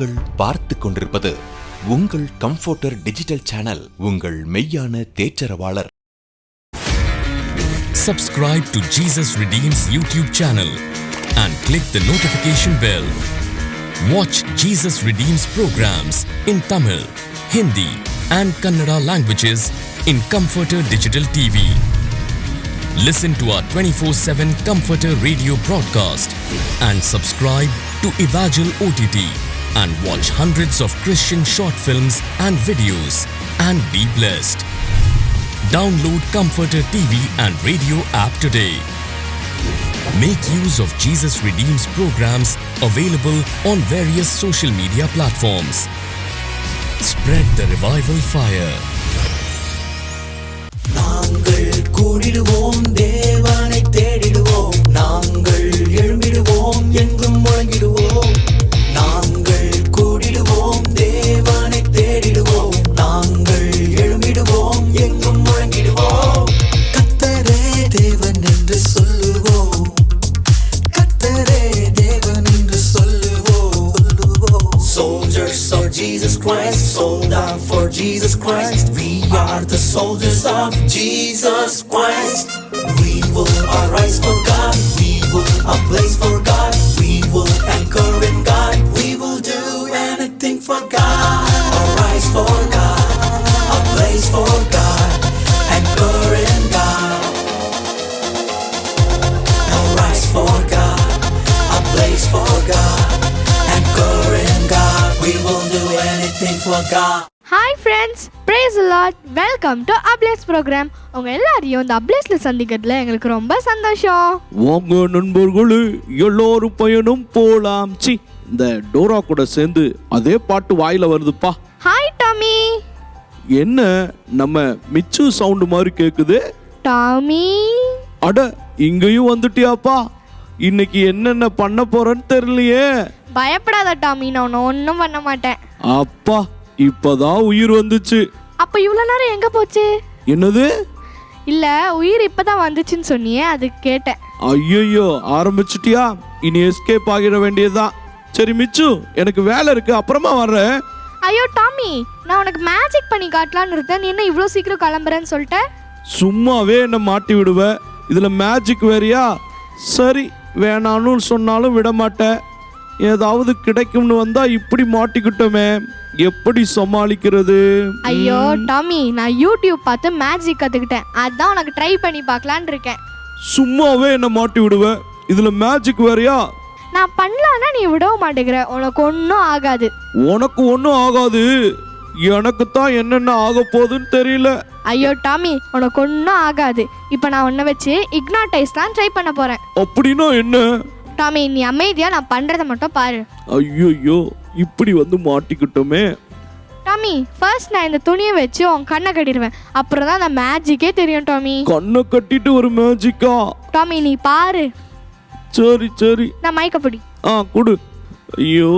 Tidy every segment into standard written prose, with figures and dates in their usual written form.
நீங்கள் பார்த்து கொண்டிருப்பது உங்கள் கம்ஃபர்டர் டிஜிட்டல் சேனல், உங்கள் மெய்யான தேற்றரவாளர். Subscribe to Jesus Redeems YouTube channel and click the notification bell. Watch Jesus Redeems programs in Tamil, Hindi and Kannada languages in Comforter Digital TV. Listen to our 24/7 Comforter radio broadcast and subscribe to Evangel OTT and watch hundreds of Christian short films and videos and be blessed. Download Comforter TV and radio app today. Make use of Jesus Redeems programs available on various social media platforms. Spread the revival fire. நாங்கள் கூடிடுவோம், தேவனை தேடிடுவோம், நாங்கள் எழும்பிடுவோம், எங்கும் முழங்கிடுவோம். நாங்கள் கூடிடுவோம், தேவனை தேடிடுவோம், நாங்கள் எழும்பிடுவோம், எங்கும் முழங்கிடுவோம். கர்த்தரே தேவன் என்று சொல்லுவோம், கர்த்தரே தேவன் என்று சொல்லுவோம். Soldiers of Jesus Christ, sold out for Jesus Christ. We are the soldiers of Jesus Christ. We will arise for God, we will ablaze for God, we will anchor in God, we will do anything for God. Arise for God, ablaze for God, anchor in God. Arise for God, ablaze for God, anchor in God, we will do anything for God. Hi friends, praise the Lord. Welcome to applause programme. உங்கள் எல்லாரையும் இந்த அப்ளேஸில் சந்திக்கிறதுல எங்களுக்கு ரொம்ப சந்தோஷம். வாங்க நண்பர்களே, எல்லாரும் பயணம் போலாம். இந்த டோரா கூட சேர்ந்து அதே பாட்டு வாயில வருதுப்பா. Hi Tommy. என்ன நம்ம மிச்சு சவுண்ட் மாதிரி கேக்குது? டாமி, அட இங்கேயும் வந்துட்டியாப்பா. இன்னைக்கு என்னென்ன பண்ண போறேன்னு தெரியலையே. பயப்படாத டாமி, நான் ஒன்றும் பண்ண மாட்டேன். அப்பா, இப்பதான் உயிர் வந்துச்சு. அப்போ இவ்வளோ நேரம் எங்கே போச்சு? என்னது? இல்லை, உயிர் இப்போதான் வந்துச்சுன்னு சொன்னியே, அதுக்கு கேட்டேன். ஐயோ, ஆரம்பிச்சிட்டியா? இனி எஸ்கேப் ஆகிட வேண்டியதுதான். சரி மிச்சு, எனக்கு வேலை இருக்கு, அப்புறமா வர்றேன். ஐயோ டாமி, நான் உனக்கு மேஜிக் பண்ணி காட்டலான்னு இருந்தேன். நீ என்ன இவ்வளோ சீக்கிரம் கிளம்புறேன்னு சொல்லிட்ட? சும்மாவே என்ன மாட்டி விடுவ, இதுல மேஜிக் வேறியா? சரி, வேணான்னு சொன்னாலும் விட மாட்டேன். ஏதாவது கிடைக்கும்னு வந்தா இப்படி மாட்டிக்கிட்டோமே, எப்படி சமாளிக்கிறது? ஐயோ டாமி, நான் யூடியூப் பார்த்து மேஜிக் கற்றுக்கிட்டேன். அதான் உனக்கு ட்ரை பண்ணி பார்க்கலான்னு இருக்கேன். சும்மாவே என்ன மாட்டி விடுவ, இதுல மேஜிக் வேறியா? நான் பண்ணலான்னா நீ விடவும் மாட்டேங்கிற. உனக்கு ஒன்றும் ஆகாது. உனக்கு ஒன்றும் ஆகாது, எனக்கு தான் என்னென்ன ஆக போகுதுன்னு தெரியல. ஐயோ டாமி, உனக்கு ஒன்றும் ஆகாது. இப்போ நான் உன்னை வச்சு இக்னாடைஸ் தான் ட்ரை பண்ண போகிறேன். அப்படின்னா என்ன? டாமி, நீ அமைதியாக நான் பண்ணுறதை மட்டும் பாரு. ஐயோ, இப்படி வந்து மாட்டிக்கிட்டோமே. டாமி, ஃபர்ஸ்ட் நான் இந்த துணியை வச்சு உன் கண்ணை கட்டிடுவேன். அப்புறம் தான் அந்த மேஜிக்கே தெரியும் டாமி. கண்ணை கட்டிட்டு ஒரு மேஜிக்கா? டாமி நீ பாரு. சரி சரி, நான் மைக்கப்படி கொடு. ஐயோ,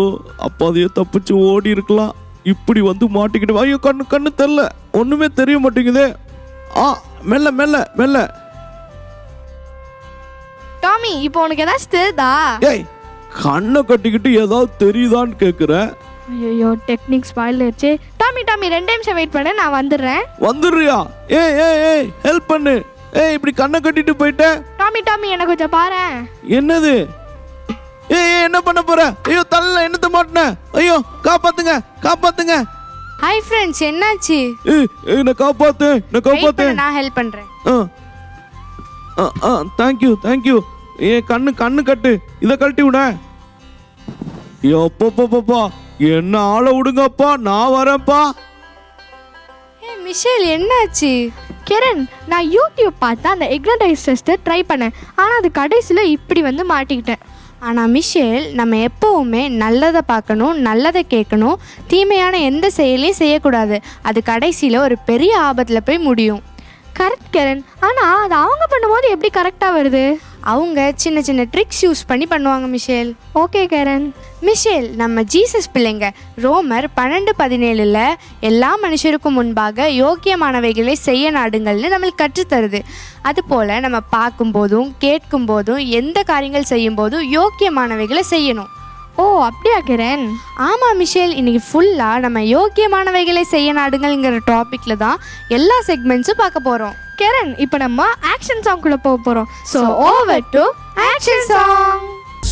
அப்போ அதையே தப்பிச்சு ஓடி இருக்கலாம். இப்படி வந்து மாட்டிக்கிட்டு, ஐயோ கண்ணு தெரியல, ஒண்ணுமே தெரிய மாட்டேங்குதே. மெல்ல மெல்ல மெல்ல. டாமி, இப்போ உனக்கு ஏதாச்சும் தெரியுதா? ஏய், கண்ணை கட்டிக்கிட்டு ஏதாவது தெரியுதான்னு கேக்குற? ஐயோ, டெக்னிக் ஸ்பாயில் ஆயிடுச்சு. டாமி 2 நிமிஷம் வெயிட் பண்ணு, நான் வந்துடுறேன். வந்துடுறியா? ஏய் ஹெல்ப் பண்ணு. இப்படி கண்ணை கட்டிட்டு போயிட்ட. டாமி என்ன கொஞ்சம் பாரு. என்னது? என்ன பண்ண போற? ஐயோ, தள்ள என்னத்த மாட்டின? ஐயோ, காப்பாத்துங்க. ஹாய் ஃப்ரெண்ட்ஸ், என்னாச்சு? என்ன காப்பாத்து. நான் ஹெல்ப் பண்றேன். தேங்க்யூ. கண்ணு கட்டு, இதை கழட்டி விட. எப்பப்பா, என்ன ஆளை விடுங்கப்பா, நான் வரேன்ப்பா. மிஷேல், என்னாச்சு? கிரண், நான் யூடியூப் பார்த்து அந்த இக்னடைஸ் டெஸ்ட்டை ட்ரை பண்ணேன். ஆனால் அது கடைசியில் இப்படி வந்து மாட்டிக்கிட்டேன். ஆனால் மிஷேல், நம்ம எப்போவுமே நல்லதை பார்க்கணும், நல்லதை கேட்கணும், தீமையான எந்த செயலையும் செய்யக்கூடாது. அது கடைசியில் ஒரு பெரிய ஆபத்தில் போய் முடியும். கரெக்ட் கிரண், ஆனால் அது அவங்க பண்ணும்போது எப்படி கரெக்டாக வருது? அவங்க சின்ன சின்ன ட்ரிக்ஸ் யூஸ் பண்ணி பண்ணுவாங்க மிஷேல். ஓகே கிரண். மிஷேல், நம்ம ஜீசஸ் பிள்ளைங்க. ரோமர் 12:17 எல்லா மனுஷருக்கும் முன்பாக யோக்கியமானவைகளை செய்ய நாடுங்கள்னு நம்மளுக்கு கற்றுத்தருது. அதுபோல் நம்ம பார்க்கும்போதும் கேட்கும்போதும் எந்த காரியங்கள் செய்யும்போதும் யோக்கியமானவைகளை செய்யணும். ஓ அப்படியா கிரண்? ஆமாம் மிஷேல், இன்னைக்கு ஃபுல்லாக நம்ம யோக்கியமானவைகளை செய்ய நாடுங்கள்ங்கிற டாப்பிக்கில் தான் எல்லா செக்மெண்ட்ஸும் பார்க்க போகிறோம். கிரண், இப்போ நம்ம ஆக்ஷன் சாங்குள்ள போக போகிறோம். So over to action song.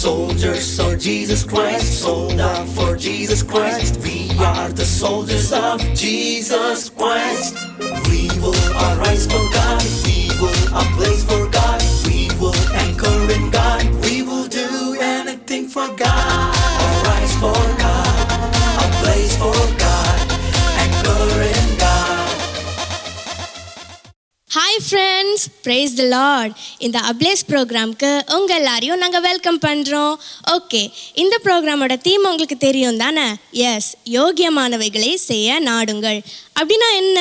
Soldiers of Jesus Christ, sold out for Jesus Christ. We are the soldiers of Jesus Christ. We will arise for God. We will ablaze for God. We will anchor in God. We will do anything for God. Arise for God. Ablaze for God. Anchor in God. Hi friends, praise the lord. இந்த applause ப்ரோக்ராம்க்கு உங்கள் எல்லாரையும் நாங்கள் welcome பண்ணுறோம். Okay, இந்த ப்ரோக்ராமோட theme உங்களுக்கு தெரியும் தானே? எஸ், யோகியமானவைகளை செய்ய நாடுங்கள். அப்படின்னா என்ன?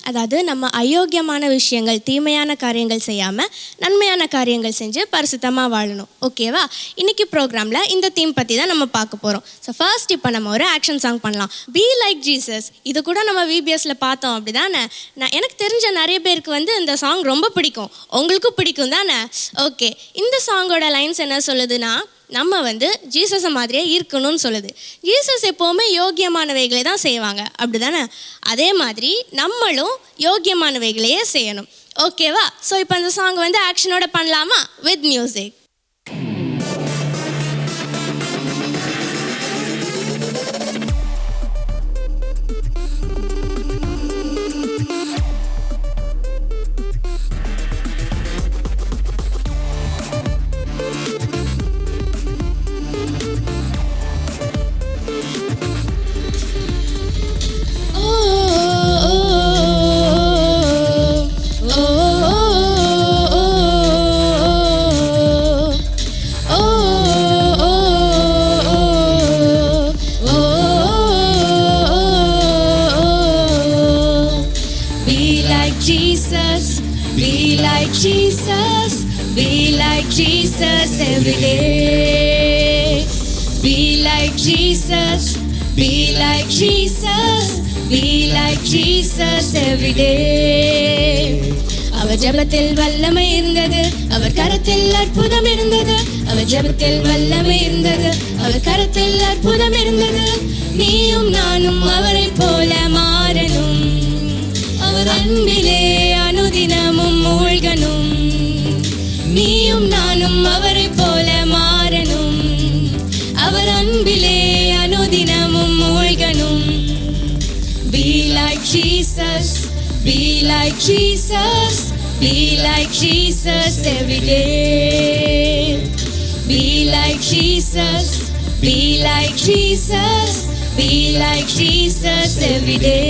அதாவது நம்ம அயோக்கியமான விஷயங்கள், தீமையான காரியங்கள் செய்யாமல் நன்மையான காரியங்கள் செஞ்சு பரிசுத்தமாக வாழணும். ஓகேவா? இன்றைக்கி ப்ரோக்ராமில் இந்த தீம் பற்றி தான் நம்ம பார்க்க போகிறோம். ஸோ ஃபர்ஸ்ட் இப்போ நம்ம ஒரு ஆக்ஷன் சாங் பண்ணலாம். Be like Jesus. இது கூட நம்ம விபிஎஸ்ல பார்த்தோம், அப்படி தானே? எனக்கு தெரிஞ்ச நிறைய பேருக்கு இந்த சாங் ரொம்ப பிடிக்கும். உங்களுக்கும் பிடிக்கும் தானே? ஓகே, இந்த சாங்கோட லைன்ஸ் என்ன சொல்லுதுன்னா, நம்ம ஜீசஸை மாதிரியே இருக்கணும்னு சொல்லுது. ஜீசஸ் எப்போவுமே யோக்கியமானவைகளை தான் செய்வாங்க, அப்படி தானே? அதே மாதிரி நம்மளும் யோக்கியமானவைகளையே செய்யணும். ஓகேவா? ஸோ இப்போ அந்த சாங் ஆக்ஷனோட பண்ணலாமா? With music. Jesus every day. Be like Jesus, be like Jesus, be like Jesus every day. அவர் ஜெபத்தில் வல்லமை இருந்தது, அவர் கரத்தில் அற்புதம் இருந்தது. அவர் ஜெபத்தில் வல்லமை இருந்தது, அவர் கரத்தில் அற்புதம் இருந்தது. நீயும் நானும் அவரை போல மாறணும், அவர் அன்பிலே அனுதினமும் மூழ்கணும். நீயும் நானும் அவரை போல மாறணும், அவர் அன்பிலே அனுதினமும் மூழ்கணும். Be like Jesus, be like Jesus, be like Jesus every day. Be like Jesus, be like Jesus, be like Jesus every day.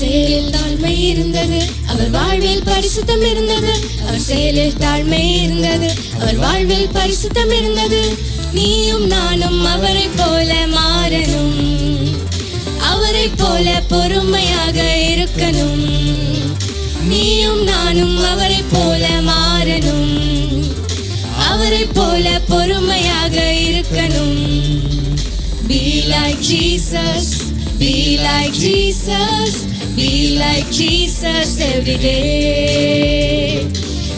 செயலில் தாழ்மை இருந்தது, அவர் வாழ்வில் பரிசுத்தம் இருந்தது. அவர் செயலில் தாழ்மை இருந்தது, அவர் வாழ்வில் பரிசுத்தம் இருந்தது. நீயும் நானும் அவரை போல மாறணும், அவரை போல பொறுமையாக இருக்கணும். நீயும் நானும் அவரை போல மாறணும், அவரை போல பொறுமையாக இருக்கணும். Be like Jesus, be like Jesus, be like Jesus every day.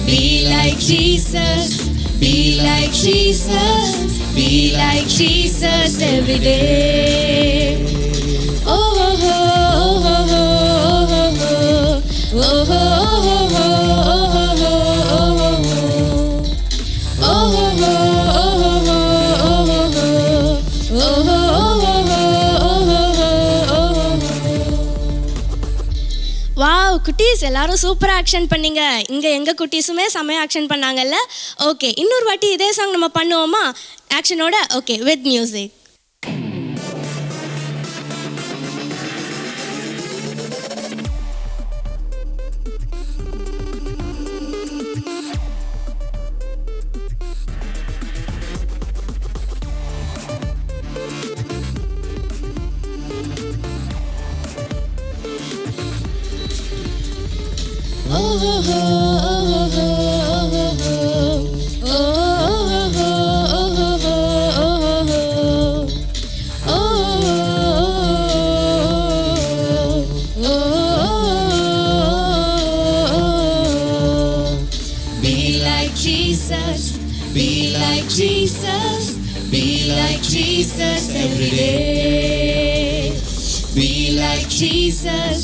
Be like Jesus, be like Jesus, be like Jesus every day. Oh oh oh oh oh oh oh oh oh wow குட்டீஸ், எல்லாரும் சூப்பராக action பண்ணீங்க. இங்கே எங்கள் குட்டீஸுமே செம்மையாக action பண்ணாங்கல்ல? Okay, இன்னொரு வாட்டி இதே சாங் நம்ம பண்ணுவோமா ஆக்ஷனோட? Okay, with music. Be like Jesus, be like Jesus every day. Be like Jesus,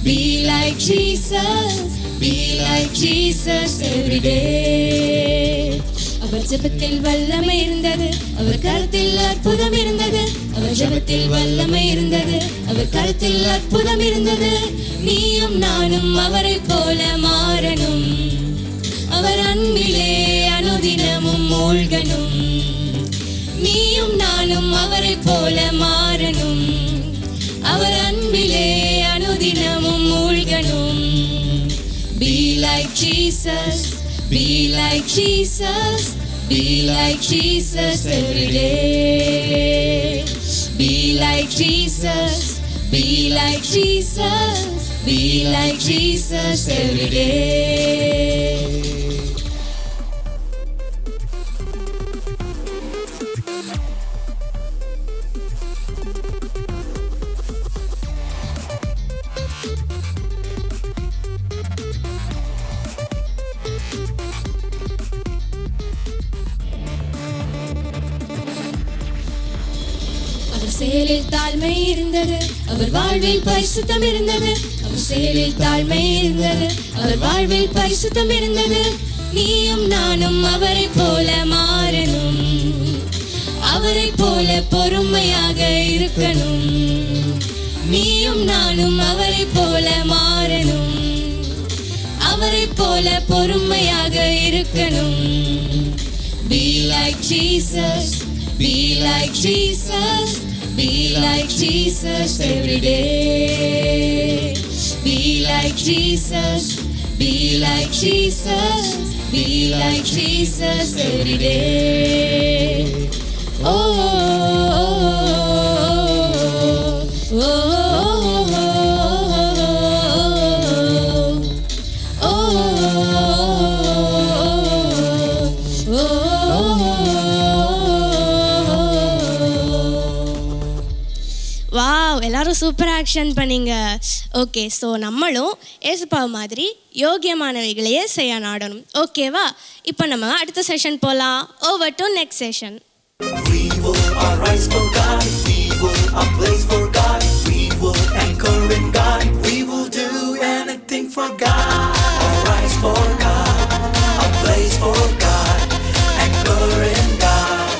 be like Jesus, be like Jesus every day. அவர் ஜெபத்தில் வல்லமை இருந்தது, அவர் கருத்தில் அற்புதம் இருந்தது. அவர் ஜெபத்தில் வல்லமை இருந்தது, அவர் கருத்தில் அற்புதம் இருந்தது. நீயும் நானும் அவரை போல மாறணும், அவர் அன்பிலே அனுதினமும் மூழ்கணும். நீயும் நானும் அவரை போல மாறணும், அவர் அன்பிலே அனுதினமும் மூழ்கணும். Be like Jesus, be like Jesus, be like Jesus every day. Be like Jesus, be like Jesus, be like Jesus every day. செயலில் தாழ்மை இருந்தது, அவர் வாழ்வில் பரிசுத்தம் இருந்தது. அவர் செயலில் தாழ்மை இருந்தது, அவர் வாழ்வில் பரிசுத்தம் இருந்தது. நீயும் நானும் அவரை போல மாறணும், அவரை போல பொறுமையாக இருக்கணும். நீயும் நானும் அவரை போல மாறணும், அவரை போல பொறுமையாக இருக்கணும். Be like Jesus, be like Jesus, be like Jesus every day. Be like Jesus, be like Jesus, be like Jesus every day. Oh, oh, oh, oh, oh. Wow, எல்லாரும் சூப்பர் ஆக்ஷன் பண்ணீங்க. ஓகே, ஸோ நம்மளும் ஏசுப்பா மாதிரி யோகியமானவைகளையே செய்ய நாடணும். ஓகேவா? இப்போ நம்ம அடுத்த session போகலாம். Over to next session. We will arise for God, we will ablaze for God, we will anchor in God, we will do anything for God. Arise for God, ablaze for God, anchor in God.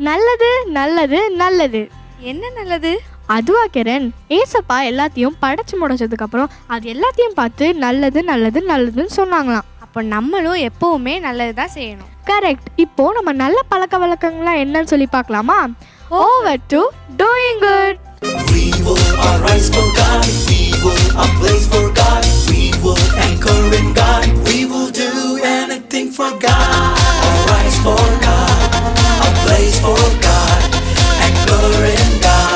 நல்லது நல்லது நல்லது. என்ன நல்லது? அதுவா கிரண், ஏசப்பா எல்லாத்தையும் படைச்சு முடிச்சதுக்கு அப்புறம் அது எல்லாத்தையும் பார்த்து நல்லது நல்லது நல்லதுன்னு சொன்னாங்களாம். அப்போ நம்மளும் எப்பவுமே நல்லது தான் செய்யணும். கரெக்ட். இப்போ நம்ம நல்ல பழக்க வழக்கங்கள்லாம் என்னன்னு சொல்லி பார்க்கலாமா? Over to doing good. We will arise for God, we will ablaze for God, we will anchor in God, we will do anything for God. Arise for God, ablaze for God, anchor in God.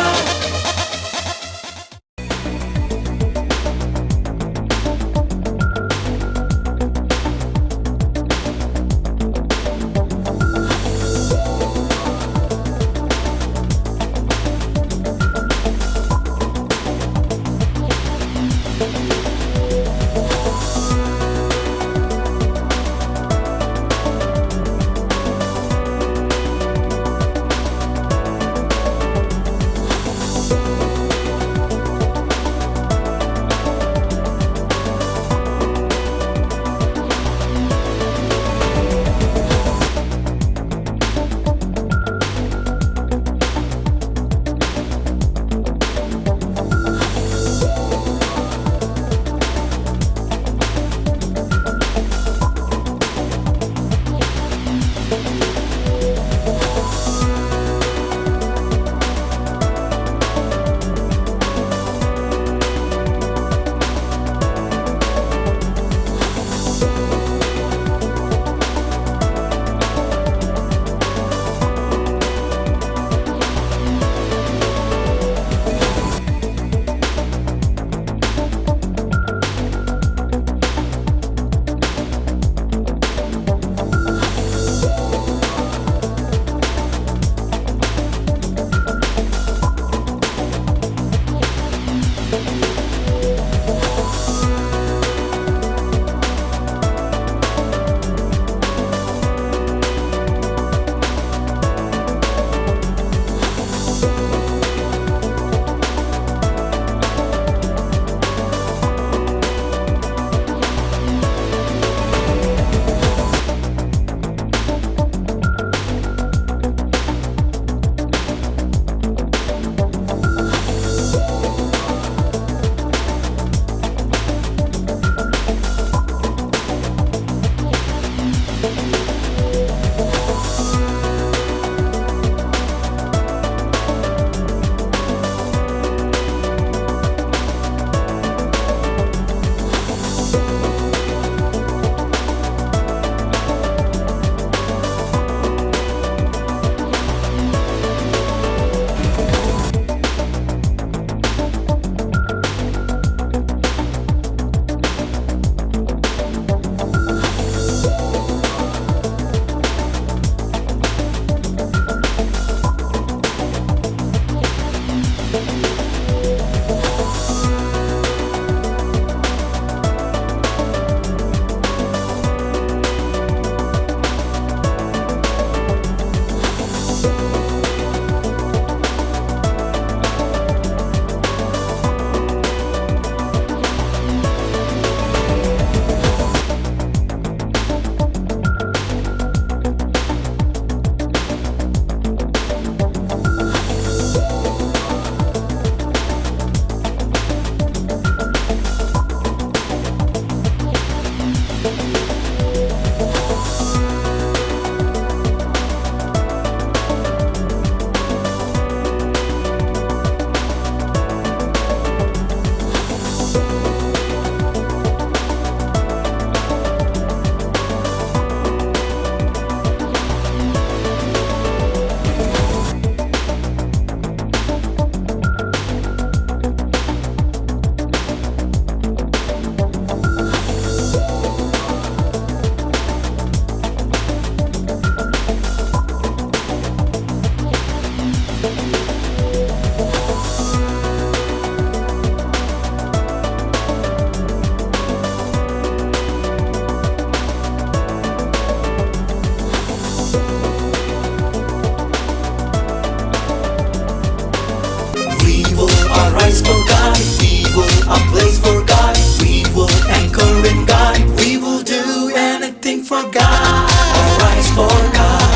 We will arise for God. We will ablaze for God. We will anchor in God. We will do anything for God. Arise for God.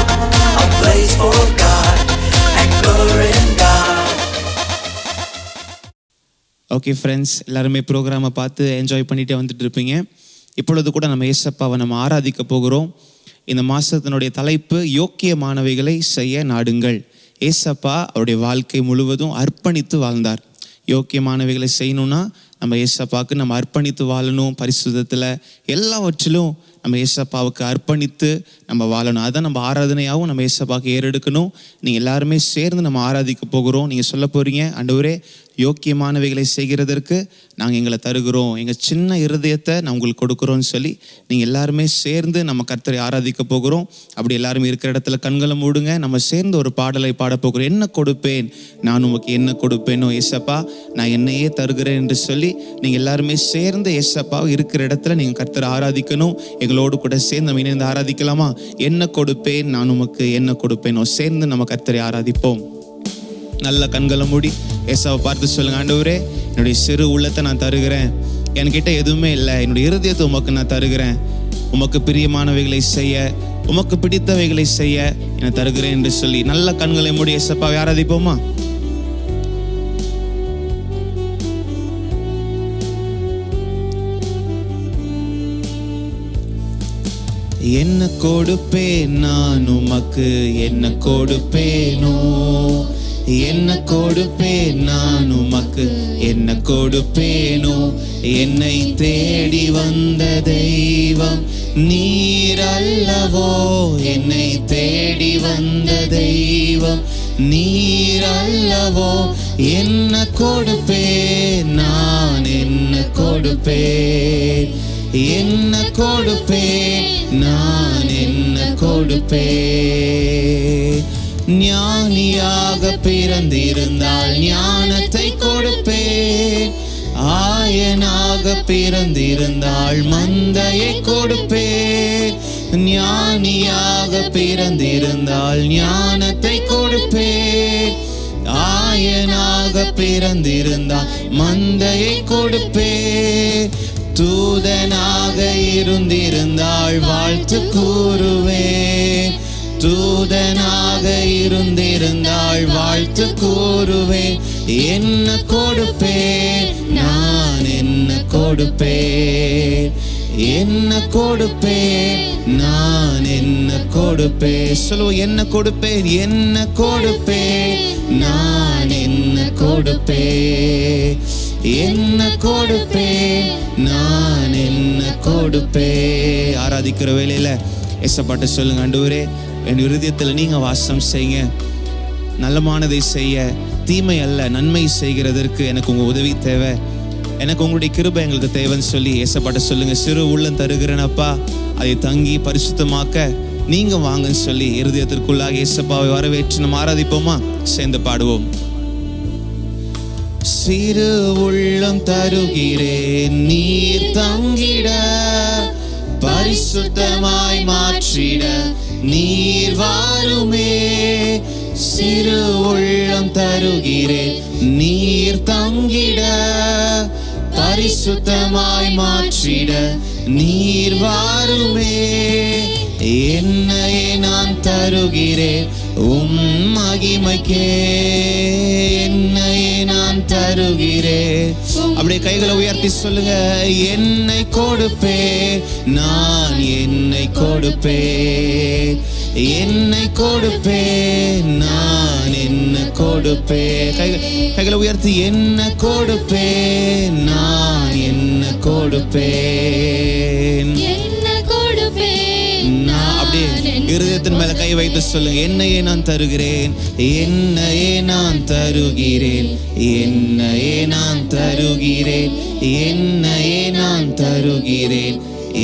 Ablaze for God. Anchor in God. Okay friends, எல்லாருமே ப்ரோக்ராமை பார்த்து enjoy பண்ணிகிட்டே வந்துட்டு இருப்பீங்க. இப்பொழுது கூட நம்ம ஏசப்பாவை நம்ம ஆராதிக்க போகிறோம். இந்த மாதத்தினுடைய தலைப்பு யோக்கியமானவைகளை செய்ய நாடுங்கள். ஏசப்பா அவருடைய வாழ்க்கை முழுவதும் அர்ப்பணித்து வாழ்ந்தார். யோக்கியமானவைகளை செய்யணும்னா நம்ம ஏசப்பாவுக்கு நம்ம அர்ப்பணித்து வாழணும். பரிசுத்தத்தில் எல்லாவற்றிலும் நம்ம ஏசப்பாவுக்கு அர்ப்பணித்து நம்ம வாழணும். அதான் நம்ம ஆராதனையாகவும் நம்ம ஏசப்பாவுக்கு ஏறெடுக்கணும். நீங்கள் எல்லாருமே சேர்ந்து நம்ம ஆராதிக்க போகிறோம். நீங்கள் சொல்ல போகிறீங்க, ஆண்டவரே யோக்கியமானவைகளை செய்கிறதற்கு நாங்கள் எங்களை தருகிறோம், எங்கள் சின்ன இருதயத்தை நான் உங்களுக்கு கொடுக்குறோன்னு சொல்லி நீங்கள் எல்லாருமே சேர்ந்து நம்ம கர்த்தரை ஆராதிக்க போகிறோம். அப்படி எல்லாருமே இருக்கிற இடத்துல கண்களை மூடுங்க. நம்ம சேர்ந்து ஒரு பாடலை பாட போகிறோம். என்ன கொடுப்பேன் நான் உமக்கு, என்ன கொடுப்பேனோ ஏசப்பா நான் என்னையே தருகிறேன் என்று சொல்லி நீங்கள் எல்லாருமே சேர்ந்து ஏசப்பாவை இருக்கிற இடத்துல நீங்கள் கர்த்தரை ஆராதிக்கணும். எங்களோடு கூட சேர்ந்து நம்ம இணைந்து ஆராதிக்கலாமா? என்ன கொடுப்பேன் நான் உமக்கு, என்ன கொடுப்பேனோ. சேர்ந்து நம்ம கர்த்தரை ஆராதிப்போம். நல்ல கண்களை மூடி ஏசாவை பார்த்து சொல்லுங்க, ஆண்டவரே என்னுடைய சிறு உள்ளத்தை நான் தருகிறேன், என்கிட்ட எதுவுமே இல்லை, என்னுடைய இருதயத்தை உமக்கு நான் தருகிறேன். உமக்கு பிரியமானவைகளை செய்ய, உமக்கு பிடித்தவைகளை செய்ய என்னை தருகிறேன் என்று சொல்லி நல்ல கண்களை மூடி ஏசப்பாவை ஆராதிப்போமா? என்ன கொடுப்பேன் நான் உமக்கு, என்ன கொடுப்பேனோ, என்ன கொடுப்பேன் நான் உமக்கு, என்ன கொடுப்பேனோ. என்னை தேடி வந்த தெய்வம் நீர் அல்லவோ, என்னை தேடி வந்த தெய்வம் நீர் அல்லவோ. என்ன கொடுப்பேன் நான், என்ன கொடுப்பேன், என்ன கொடுப்பேன் நான், என்ன கொடுப்பேன். ஞானியாக பிறந்திருந்தால் ஞானத்தை கொடுப்பேன், ஆயனாக பிறந்திருந்தால் மந்தையை கொடுப்பேன். ஞானியாக பிறந்திருந்தால் ஞானத்தை கொடுப்பேன், ஆயனாக பிறந்திருந்தால் மந்தையை கொடுப்பேன். தூதனாக இருந்திருந்தால் வாழ்த்து கூறுவேன், தூதனாக இருந்திருந்தால் வாழ்த்து கூறுவேன். என்ன கொடுப்பேன் நான், என்ன கொடுப்பேன், என்ன கொடுப்பேன் நான், என்ன கொடுப்பேன். சொல்லுவோம், என்ன கொடுப்பேன், என்ன கொடுப்பேன் நான், என்ன கொடுப்பேன், என்ன கொடுப்பேன் நான், என்ன கொடுப்பேன். ஆராதிக்கிற வேளையில ஏசப்பாட்ட சொல்லுங்க, ஆண்டவரே என் இருதயத்தில் நீங்க வாசம் செய்யுங்க, நல்லமானதை செய்ய, தீமை அல்ல நன்மை செய்கிறதற்கு எனக்கு உங்க உதவி தேவை, எனக்கு உங்களுடைய கிருபை எங்களுக்கு தேவைன்னு சொல்லி ஏசப்பாட்ட சொல்லுங்க. சிறு உள்ளம் தருகிறேனப்பா, அதை தங்கி பரிசுத்தமாக்க நீங்க வாங்கன்னு சொல்லி இருதயத்திற்குள்ளாக ஏசப்பாவை வரவேற்று நம்ம ஆராதிப்போமா? சேர்ந்து பாடுவோம். சிறு உள்ளம் தருகிறேன் நீர் தங்கிட, பரிசுத்தமாய் மாற்றிட நீர் வாருமே. சிறு உள்ளம் தருகிறேன் நீர் தங்கிட, பரிசுத்தமாய் மாற்றிட நீர் வாருமே. என்னையே நான் தருகிறேன் உம் மகிமைக்கே, என்னையே நான் தருகிறேன். அப்படியே கைகளை உயர்த்தி சொல்லுங்க, என்னை கொடுப்பேன் நான், என்னை கொடுப்பேன், என்னை கொடுப்பேன் நான், என்ன கொடுப்பேன். கைகளை உயர்த்தி, என்ன கொடுப்பேன் நான், என்ன கொடுப்பேன், அப்படியே இருதயத்தின் மேல கை வைத்து சொல்லுங்க, என்னையே நான் தருகிறேன், என்னையே நான் தருகிறேன், என்னையே நான் தருகிறேன், என்னையே நான் தருகிறேன்,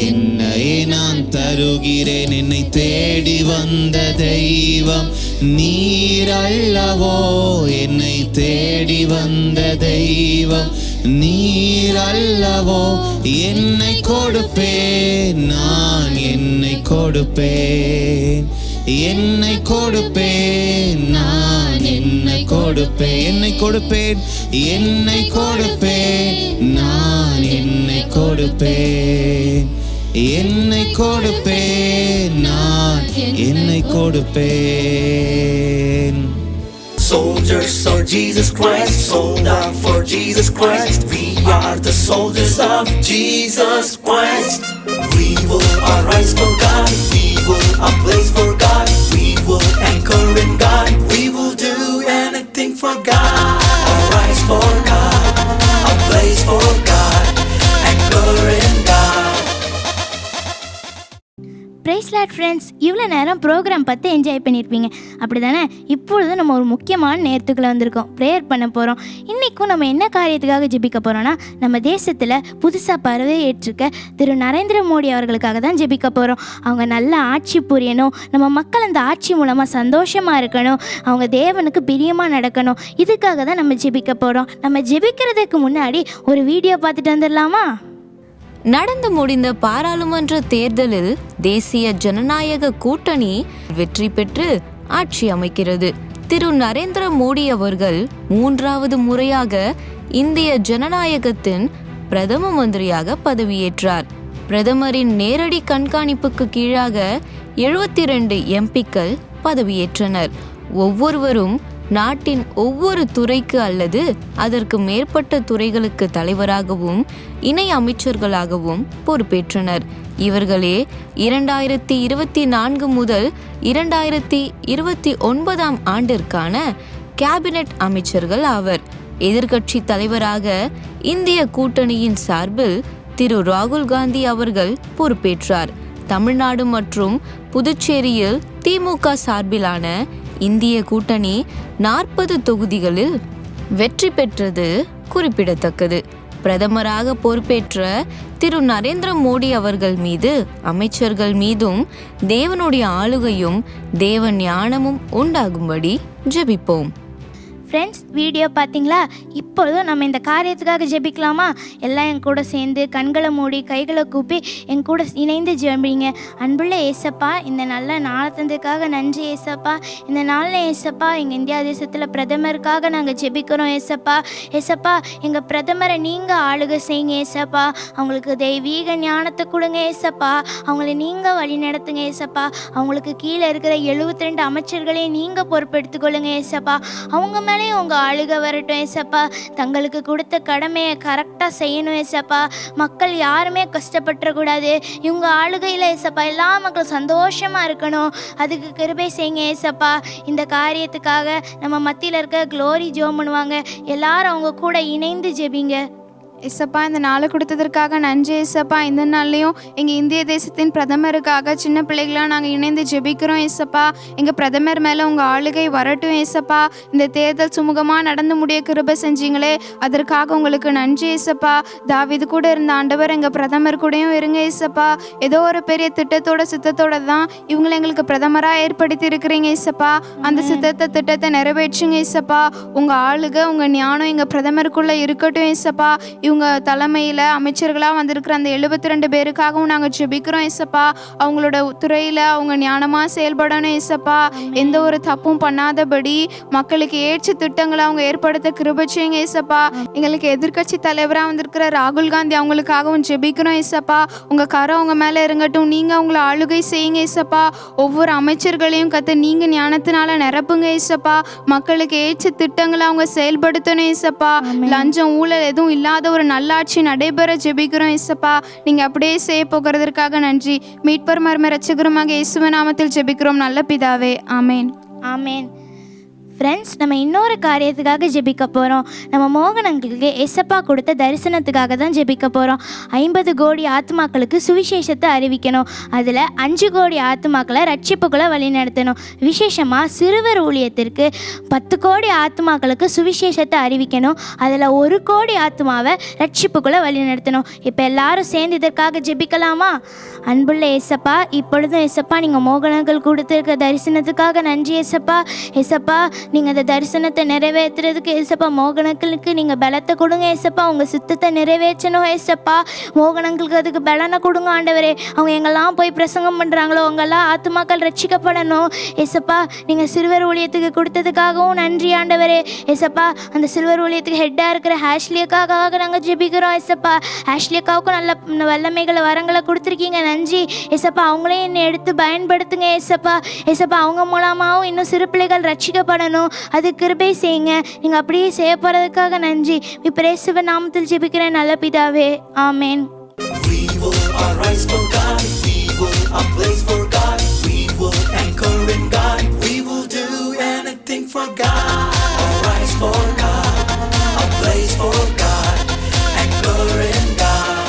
என்னையே நான் தருகிறேன். என்னை தேடி வந்த தெய்வம் நீர் அல்லவோ, என்னை தேடி வந்த தெய்வம் நீர் அல்லவோ. என்னை கொடுப்பேன் நான், என்னை கொடுப்பேன், என்னை கொடுப்பேன், நான் என்னை கொடுப்பேன், என்னை கொடுப்பேன், என்னை கொடுப்பேன், நான் என்னை கொடுப்பேன், என்னை கொடுப்பேன், நான் என்னை கொடுப்பேன். Soldiers of Jesus Christ, sold out for Jesus Christ. We are the soldiers of Jesus Christ. We will arise for God, we will ablaze for God, we will anchor in God, we will do anything for God. Arise for God, ablaze for God, anchor in God. Praise lord friends, இவ்வளோ நேரம் program பார்த்து enjoy பண்ணியிருப்பீங்க அப்படி தானே? இப்பொழுது நம்ம ஒரு முக்கியமான நேரத்துக்குள்ளே வந்திருக்கோம். ப்ரேயர் பண்ண போகிறோம். இன்றைக்கும் நம்ம என்ன காரியத்துக்காக ஜெபிக்க போகிறோன்னா, நம்ம தேசத்தில் புதுசாக பதவி ஏற்றிருக்க திரு நரேந்திர மோடி அவர்களுக்காக தான் ஜெபிக்க போகிறோம். அவங்க நல்ல ஆட்சி புரியணும், நம்ம மக்கள் அந்த ஆட்சி மூலமாக சந்தோஷமாக இருக்கணும், அவங்க தேவனுக்கு பிரியமாக நடக்கணும். இதுக்காக தான் நம்ம ஜெபிக்க போகிறோம். நம்ம ஜெபிக்கிறதுக்கு முன்னாடி ஒரு வீடியோ பார்த்துட்டு வந்துடலாமா? நடந்து முடிந்த பாராளுமன்ற தேர்தலில் தேசிய ஜனநாயக கூட்டணி வெற்றி பெற்று ஆட்சி அமைக்கிறது. திரு நரேந்திர மோடி அவர்கள் 3வது முறையாக இந்திய ஜனநாயகத்தின் பிரதம மந்திரியாக பதவியேற்றார். பிரதமரின் நேரடி கண்காணிப்புக்கு கீழாக 72 எம்பிக்கள் பதவியேற்றனர். ஒவ்வொருவரும் நாட்டின் ஒவ்வொரு துறைக்கு அல்லது அதற்கு மேற்பட்ட துறைகளுக்கு தலைவராகவும் இணை அமைச்சர்களாகவும் பொறுப்பேற்றனர். இவர்களே 2024 முதல் 2029 ஆண்டிற்கான கேபினெட் அமைச்சர்கள் ஆவர். எதிர்க்கட்சி தலைவராக இந்திய கூட்டணியின் சார்பில் திரு ராகுல் காந்தி அவர்கள் பொறுப்பேற்றார். தமிழ்நாடு மற்றும் புதுச்சேரியில் திமுக சார்பிலான இந்திய கூட்டணி 40 தொகுதிகளில் வெற்றி பெற்றது குறிப்பிடத்தக்கது. பிரதமராக பொறுப்பேற்ற திரு நரேந்திர மோடி அவர்கள் மீது அமைச்சர்கள் மீதும் தேவனுடைய ஆளுகையும் தேவ ஞானமும் உண்டாகும்படி ஜெபிப்போம். ஃப்ரெண்ட்ஸ், வீடியோ பார்த்தீங்களா? இப்பொழுதும் நம்ம இந்த காரியத்துக்காக ஜெபிக்கலாமா? எல்லாம் என் கூட சேர்ந்து கண்களை மூடி கைகளை கூப்பி என் கூட இணைந்து ஜெபிங்க. அன்புள்ள ஏசப்பா, இந்த நல்ல நாளை தந்ததுக்காக நன்றி ஏசப்பா. இந்த நாளில் ஏசப்பா எங்கள் இந்தியா தேசத்தில் பிரதமருக்காக நாங்கள் ஜெபிக்கிறோம் ஏசப்பா. ஏசப்பா, எங்கள் பிரதமரை நீங்கள் ஆளுகை செய்யுங்க ஏசப்பா. அவங்களுக்கு தெய்வீக ஞானத்தை கொடுங்க ஏசப்பா. அவங்கள நீங்கள் வழி நடத்துங்க ஏசப்பா. அவங்களுக்கு கீழே இருக்கிற 72 அமைச்சர்களையும் நீங்கள் பொறுப்பெடுத்துக்கொள்ளுங்க ஏசப்பா. அவங்க உங்கள் ஆளுகை வரட்டும் ஏசப்பா. தங்களுக்கு கொடுத்த கடமையை கரெக்டாக செய்யணும் ஏசப்பா. மக்கள் யாருமே கஷ்டப்பட்டுறக்கூடாது. இவங்க ஆளுகையில் ஏசப்பா எல்லா மக்களும் சந்தோஷமாக இருக்கணும். அதுக்கு கிருபை செய்யுங்க ஏசப்பா. இந்த காரியத்துக்காக நம்ம மத்தியில் இருக்க க்ளோரி ஜெபம் பண்ணுவாங்க. எல்லாரும் அவங்க கூட இணைந்து ஜெபிங்க. ஏசப்பா, இந்த நாளை கொடுத்ததற்காக நன்றி ஏசப்பா. இந்த நாள்லையும் எங்கள் இந்திய தேசத்தின் பிரதமருக்காக சின்ன பிள்ளைகளாக நாங்கள் இணைந்து ஜெபிக்கிறோம் ஏசப்பா. எங்கள் பிரதமர் மேலே உங்கள் ஆளுகை வரட்டும் ஏசப்பா. இந்த தேர்தல் சுமூகமாக நடந்து முடிய கிருபை செஞ்சீங்களே, அதற்காக உங்களுக்கு நன்றி ஏசப்பா. தாவீது கூட இருந்த ஆண்டவர் எங்கள் பிரதமர் கூடயும் இருங்க ஏசப்பா. ஏதோ ஒரு பெரிய திட்டத்தோட சித்தத்தோட தான் இவங்களை எங்களுக்கு பிரதமராக ஏற்படுத்தி இருக்கிறீங்க ஏசப்பா. அந்த திட்டத்தை நிறைவேற்றுங்க ஏசப்பா. உங்கள் ஆளுகை உங்கள் ஞானம் எங்கள் பிரதமருக்குள்ளே இருக்கட்டும் ஏசப்பா. இவங்க தலைமையில் அமைச்சர்களாக வந்திருக்கிற அந்த 72 பேருக்காகவும் நாங்கள் ஜெபிக்கிறோம் ஏசப்பா. அவங்களோட துறையில் அவங்க ஞானமாக செயல்படணும் ஏசப்பா. எந்த ஒரு தப்பும் பண்ணாதபடி மக்களுக்கு ஏற்ற திட்டங்களை அவங்க ஏற்படுத்த கிருபை செய்யுங்க ஏசப்பா. எங்களுக்கு எதிர்க்கட்சி தலைவராக வந்திருக்கிற ராகுல் காந்தி அவங்களுக்காகவும் ஜெபிக்கிறோம் ஏசப்பா. உங்கள் கரம் அவங்க மேலே இருங்கட்டும். நீங்கள் அவங்கள ஆளுகை செய்யுங்க ஏசப்பா. ஒவ்வொரு அமைச்சர்களையும் கற்று நீங்கள் ஞானத்தினால நிரப்புங்க ஏசப்பா. மக்களுக்கு ஏற்ற திட்டங்களை அவங்க செயல்படுத்தணும் ஏசப்பா. லஞ்சம் ஊழல் எதுவும் இல்லாத ஒரு நல்லாட்சி நடைபெற ஜெபிக்கிறோம் ஏசப்பா. நீங்க அப்படியே செய்ய போகிறதற்காக நன்றி. மீட்பர் மர்ம ரட்சகருமாக இயேசுவின் நாமத்தில் ஜெபிக்கிறோம் நல்ல பிதாவே, ஆமேன். ஆமேன். ஃப்ரெண்ட்ஸ், நம்ம இன்னொரு காரியத்துக்காக ஜெபிக்க போகிறோம். நம்ம மோகனங்களுக்கு ஏசப்பா கொடுத்த தரிசனத்துக்காக தான் ஜெபிக்க போகிறோம். 50 கோடி ஆத்மாக்களுக்கு சுவிசேஷத்தை அறிவிக்கணும். அதில் 5 கோடி ஆத்மாக்களை ரட்சிப்புக்குள்ளே வழி நடத்தணும். விசேஷமாக சிறுவர் ஊழியத்திற்கு 10 கோடி ஆத்மாக்களுக்கு சுவிசேஷத்தை அறிவிக்கணும். அதில் 1 கோடி ஆத்மாவை ரட்சிப்புக்குள்ளே வழி நடத்தணும். இப்போ எல்லாரும் சேர்ந்து இதற்காக ஜெபிக்கலாமா? அன்புள்ள ஏசப்பா, இப்பொழுதும் ஏசப்பா நீங்கள் மோகனங்கள் கொடுத்துருக்க தரிசனத்துக்காக நன்றி ஏசப்பா. ஏசப்பா, நீங்கள் அந்த தரிசனத்தை நிறைவேற்றுறதுக்கு ஏசப்பா மோகனங்களுக்கு நீங்கள் பலத்தை கொடுங்க ஏசப்பா. உங்கள் சித்தத்தை நிறைவேற்றணும் ஏசப்பா. மோகனங்களுக்கு அதுக்கு பலனை கொடுங்க ஆண்டவரே. அவங்க எங்கெல்லாம் போய் பிரசங்கம் பண்ணுறாங்களோ அவங்கெல்லாம் ஆத்துமாக்கள் ரட்சிக்கப்படணும் ஏசப்பா. நீங்கள் சிறுவர் ஊழியத்துக்கு கொடுத்ததுக்காகவும் நன்றி ஆண்டவரே ஏசப்பா. அந்த சிறுவர் ஊழியத்துக்கு ஹெட்டாக இருக்கிற ஆஷ்லியக்காக நாங்கள் ஜெபிக்கிறோம் ஏசப்பா. ஆஷ்லியக்காவுக்கும் நல்ல வல்லமைகளை வரங்களை கொடுத்துருக்கீங்க, நன்றி ஏசப்பா. அவங்களையும் என்னை எடுத்து பயன்படுத்துங்க ஏசப்பா. ஏசப்பா அவங்க மூலமாகவும் இன்னும் சிறு பிள்ளைகள் ரட்சிக்கப்படணும், அது கிருபை செய்யுங்க. நீங்கள் அப்படியே செய்ய போகிறதுக்காக நன்றி. இப்போ இயேசுவின் நாமத்தில் ஜெபிக்கிறேன் நல்ல பிதாவே, ஆமேன். We will arise for God. We will ablaze for God. We will anchor in God. We will do anything for God. Arise for God. Ablaze for God. Anchor in God.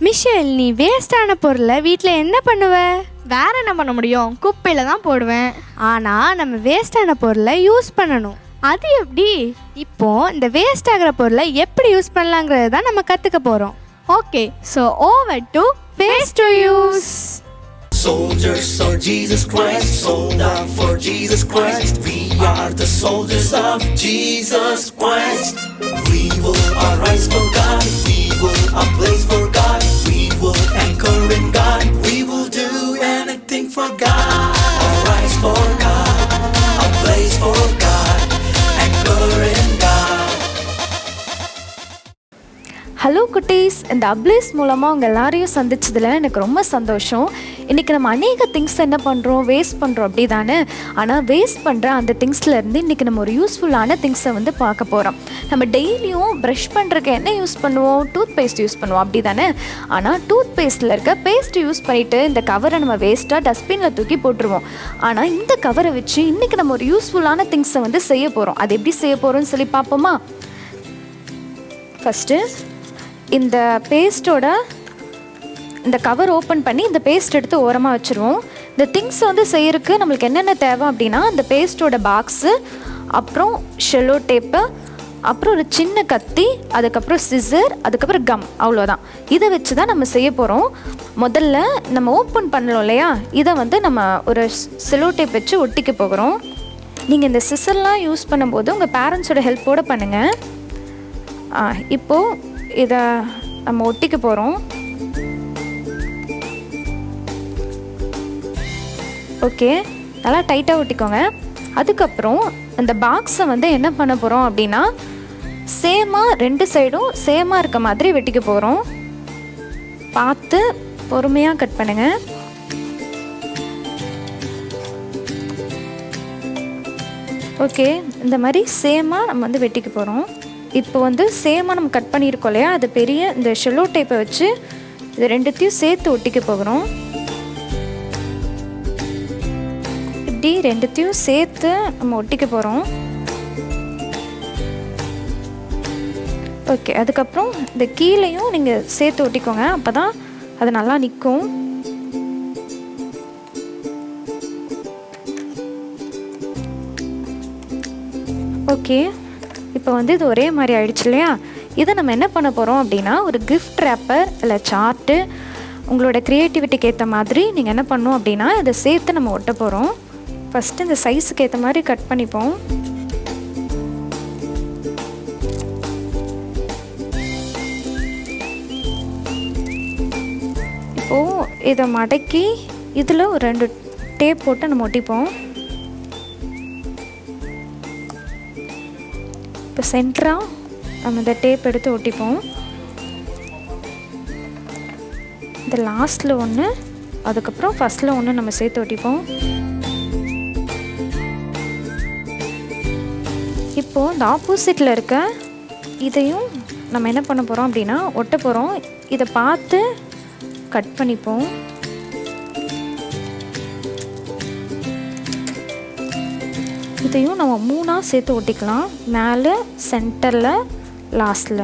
Michel, நீ வேஸ்டான பொருளை வீட்டில் என்ன பண்ணுவ? வேற என்ன பண்ண முடியும், குப்பையில் தான் போடுவேன். ஆனால் நம்ம வேஸ்டான பொருளை யூஸ் பண்ணணும். அது எப்படி? இப்போ இந்த வேஸ்ட் ஆகிற பொருளை எப்படி யூஸ் பண்ணலாங்கிறது தான் நம்ம கற்றுக்க போகிறோம். Okay, so over to waste to use. Soldiers of Jesus Christ, sold out for Jesus Christ. We are the soldiers of Jesus Christ. We will arise for God. We will ablaze for God. We will anchor in God. We will do anything for God. Arise for God. Ablaze for God. Anchor in God. Hello குட்டீஸ், இந்த ablaze மூலமாக உங்கள் எல்லாரையும் சந்திச்சதில் எனக்கு ரொம்ப சந்தோஷம். இன்றைக்கி நம்ம அநேக திங்ஸ் என்ன பண்ணுறோம், வேஸ்ட் பண்ணுறோம் அப்படி தானே. ஆனால் வேஸ்ட் பண்ணுற அந்த திங்ஸ்லேருந்து இன்றைக்கி நம்ம ஒரு யூஸ்ஃபுல்லான திங்ஸை வந்து பார்க்க போகிறோம். நம்ம டெய்லியும் ப்ரஷ் பண்ணுறதுக்கு என்ன யூஸ் பண்ணுவோம், டூத் பேஸ்ட் யூஸ் பண்ணுவோம் அப்படி தானே. ஆனால் டூத் பேஸ்ட்டில் இருக்க பேஸ்ட் யூஸ் பண்ணிவிட்டு இந்த கவரை நம்ம வேஸ்ட்டாக டஸ்ட்பினில் தூக்கி போட்டுருவோம். ஆனால் இந்த கவரை வச்சு இன்றைக்கி நம்ம ஒரு யூஸ்ஃபுல்லான திங்ஸை வந்து செய்ய போகிறோம். அது எப்படி செய்ய போகிறோம்னு சொல்லி பார்ப்போமா? ஃபஸ்ட்டு இந்த பேஸ்ட்டோட இந்த கவர் ஓப்பன் பண்ணி இந்த பேஸ்ட் எடுத்து ஓரமாக வச்சுருவோம். இந்த திங்ஸ் வந்து செய்யறதுக்கு நம்மளுக்கு என்னென்ன தேவை அப்படின்னா, இந்த பேஸ்ட்டோட பாக்ஸு, அப்புறம் ஷெல்லோ டேப்பு, அப்புறம் ஒரு சின்ன கத்தி, அதுக்கப்புறம் சிசர், அதுக்கப்புறம் கம், அவ்வளோதான். இதை வச்சு தான் நம்ம செய்ய போகிறோம். முதல்ல நம்ம ஓப்பன் பண்ணலாம் இல்லையா, இதை வந்து நம்ம ஒரு ஷெல்லோ டேப் வச்சு ஒட்டிக்க போகிறோம். நீங்கள் இந்த சிசர்லாம் யூஸ் பண்ணும்போது உங்கள் பேரண்ட்ஸோட ஹெல்ப்போடு பண்ணுங்கள். இப்போது இதை நம்ம ஒட்டிக்க போகிறோம். ஓகே, நல்லா டைட்டாக ஒட்டிக்கோங்க. அதுக்கப்புறம் இந்த பாக்ஸை வந்து என்ன பண்ண போகிறோம் அப்படின்னா, சேமாக ரெண்டு சைடும் சேமாக இருக்க மாதிரி வெட்டிக்க போகிறோம். பார்த்து பொறுமையாக கட் பண்ணுங்கள். ஓகே, இந்த மாதிரி சேமாக நம்ம வந்து வெட்டிக்க போகிறோம். இப்போ வந்து சேமாக நம்ம கட் பண்ணியிருக்கோம் இல்லையா, அது பெரிய இந்த ஷெல்லோ டேப்பை வச்சு இது ரெண்டுத்தையும் சேர்த்து ஒட்டிக்க போகிறோம். இப்படி ரெண்டுத்தையும் சேர்த்து நம்ம ஒட்டிக்க போகிறோம். ஓகே, அதுக்கப்புறம் இந்த கீழையும் நீங்கள் சேர்த்து ஒட்டிக்கோங்க, அப்போ தான் அது நல்லா நிற்கும். ஓகே, இப்போ வந்து இது ஒரே மாதிரி ஆயிடுச்சு இல்லையா. இதை நம்ம என்ன பண்ண போகிறோம் அப்படின்னா, ஒரு கிஃப்ட் ரேப்பர் இல்லை சார்ட்டு, உங்களோட க்ரியேட்டிவிட்டிக்கு ஏற்ற மாதிரி நீங்கள் என்ன பண்ணணும் அப்படின்னா இதை சேர்த்து நம்ம ஒட்ட போகிறோம். ஃபஸ்ட்டு இந்த சைஸுக்கு ஏற்ற மாதிரி கட் பண்ணிப்போம். இப்போது இதை மடக்கி இதில் ஒரு 2 டேப் போட்டு நம்ம ஒட்டிப்போம். இப்போ சென்டராக நம்ம இந்த டேப் எடுத்து ஒட்டிப்போம். இந்த லாஸ்ட்டில் ஒன்று, அதுக்கப்புறம் ஃபஸ்ட்டில் ஒன்று நம்ம சேர்த்து ஒட்டிப்போம். இப்போது இந்த ஆப்போசிட்டில் இருக்க இதையும் நம்ம என்ன பண்ண போகிறோம் அப்படின்னா ஒட்ட போகிறோம். இதை பார்த்து கட் பண்ணிப்போம். இதையும் நம்ம 3ஆக சேர்த்து ஒட்டிக்கலாம், மேலே, சென்டரில், லாஸ்டில்.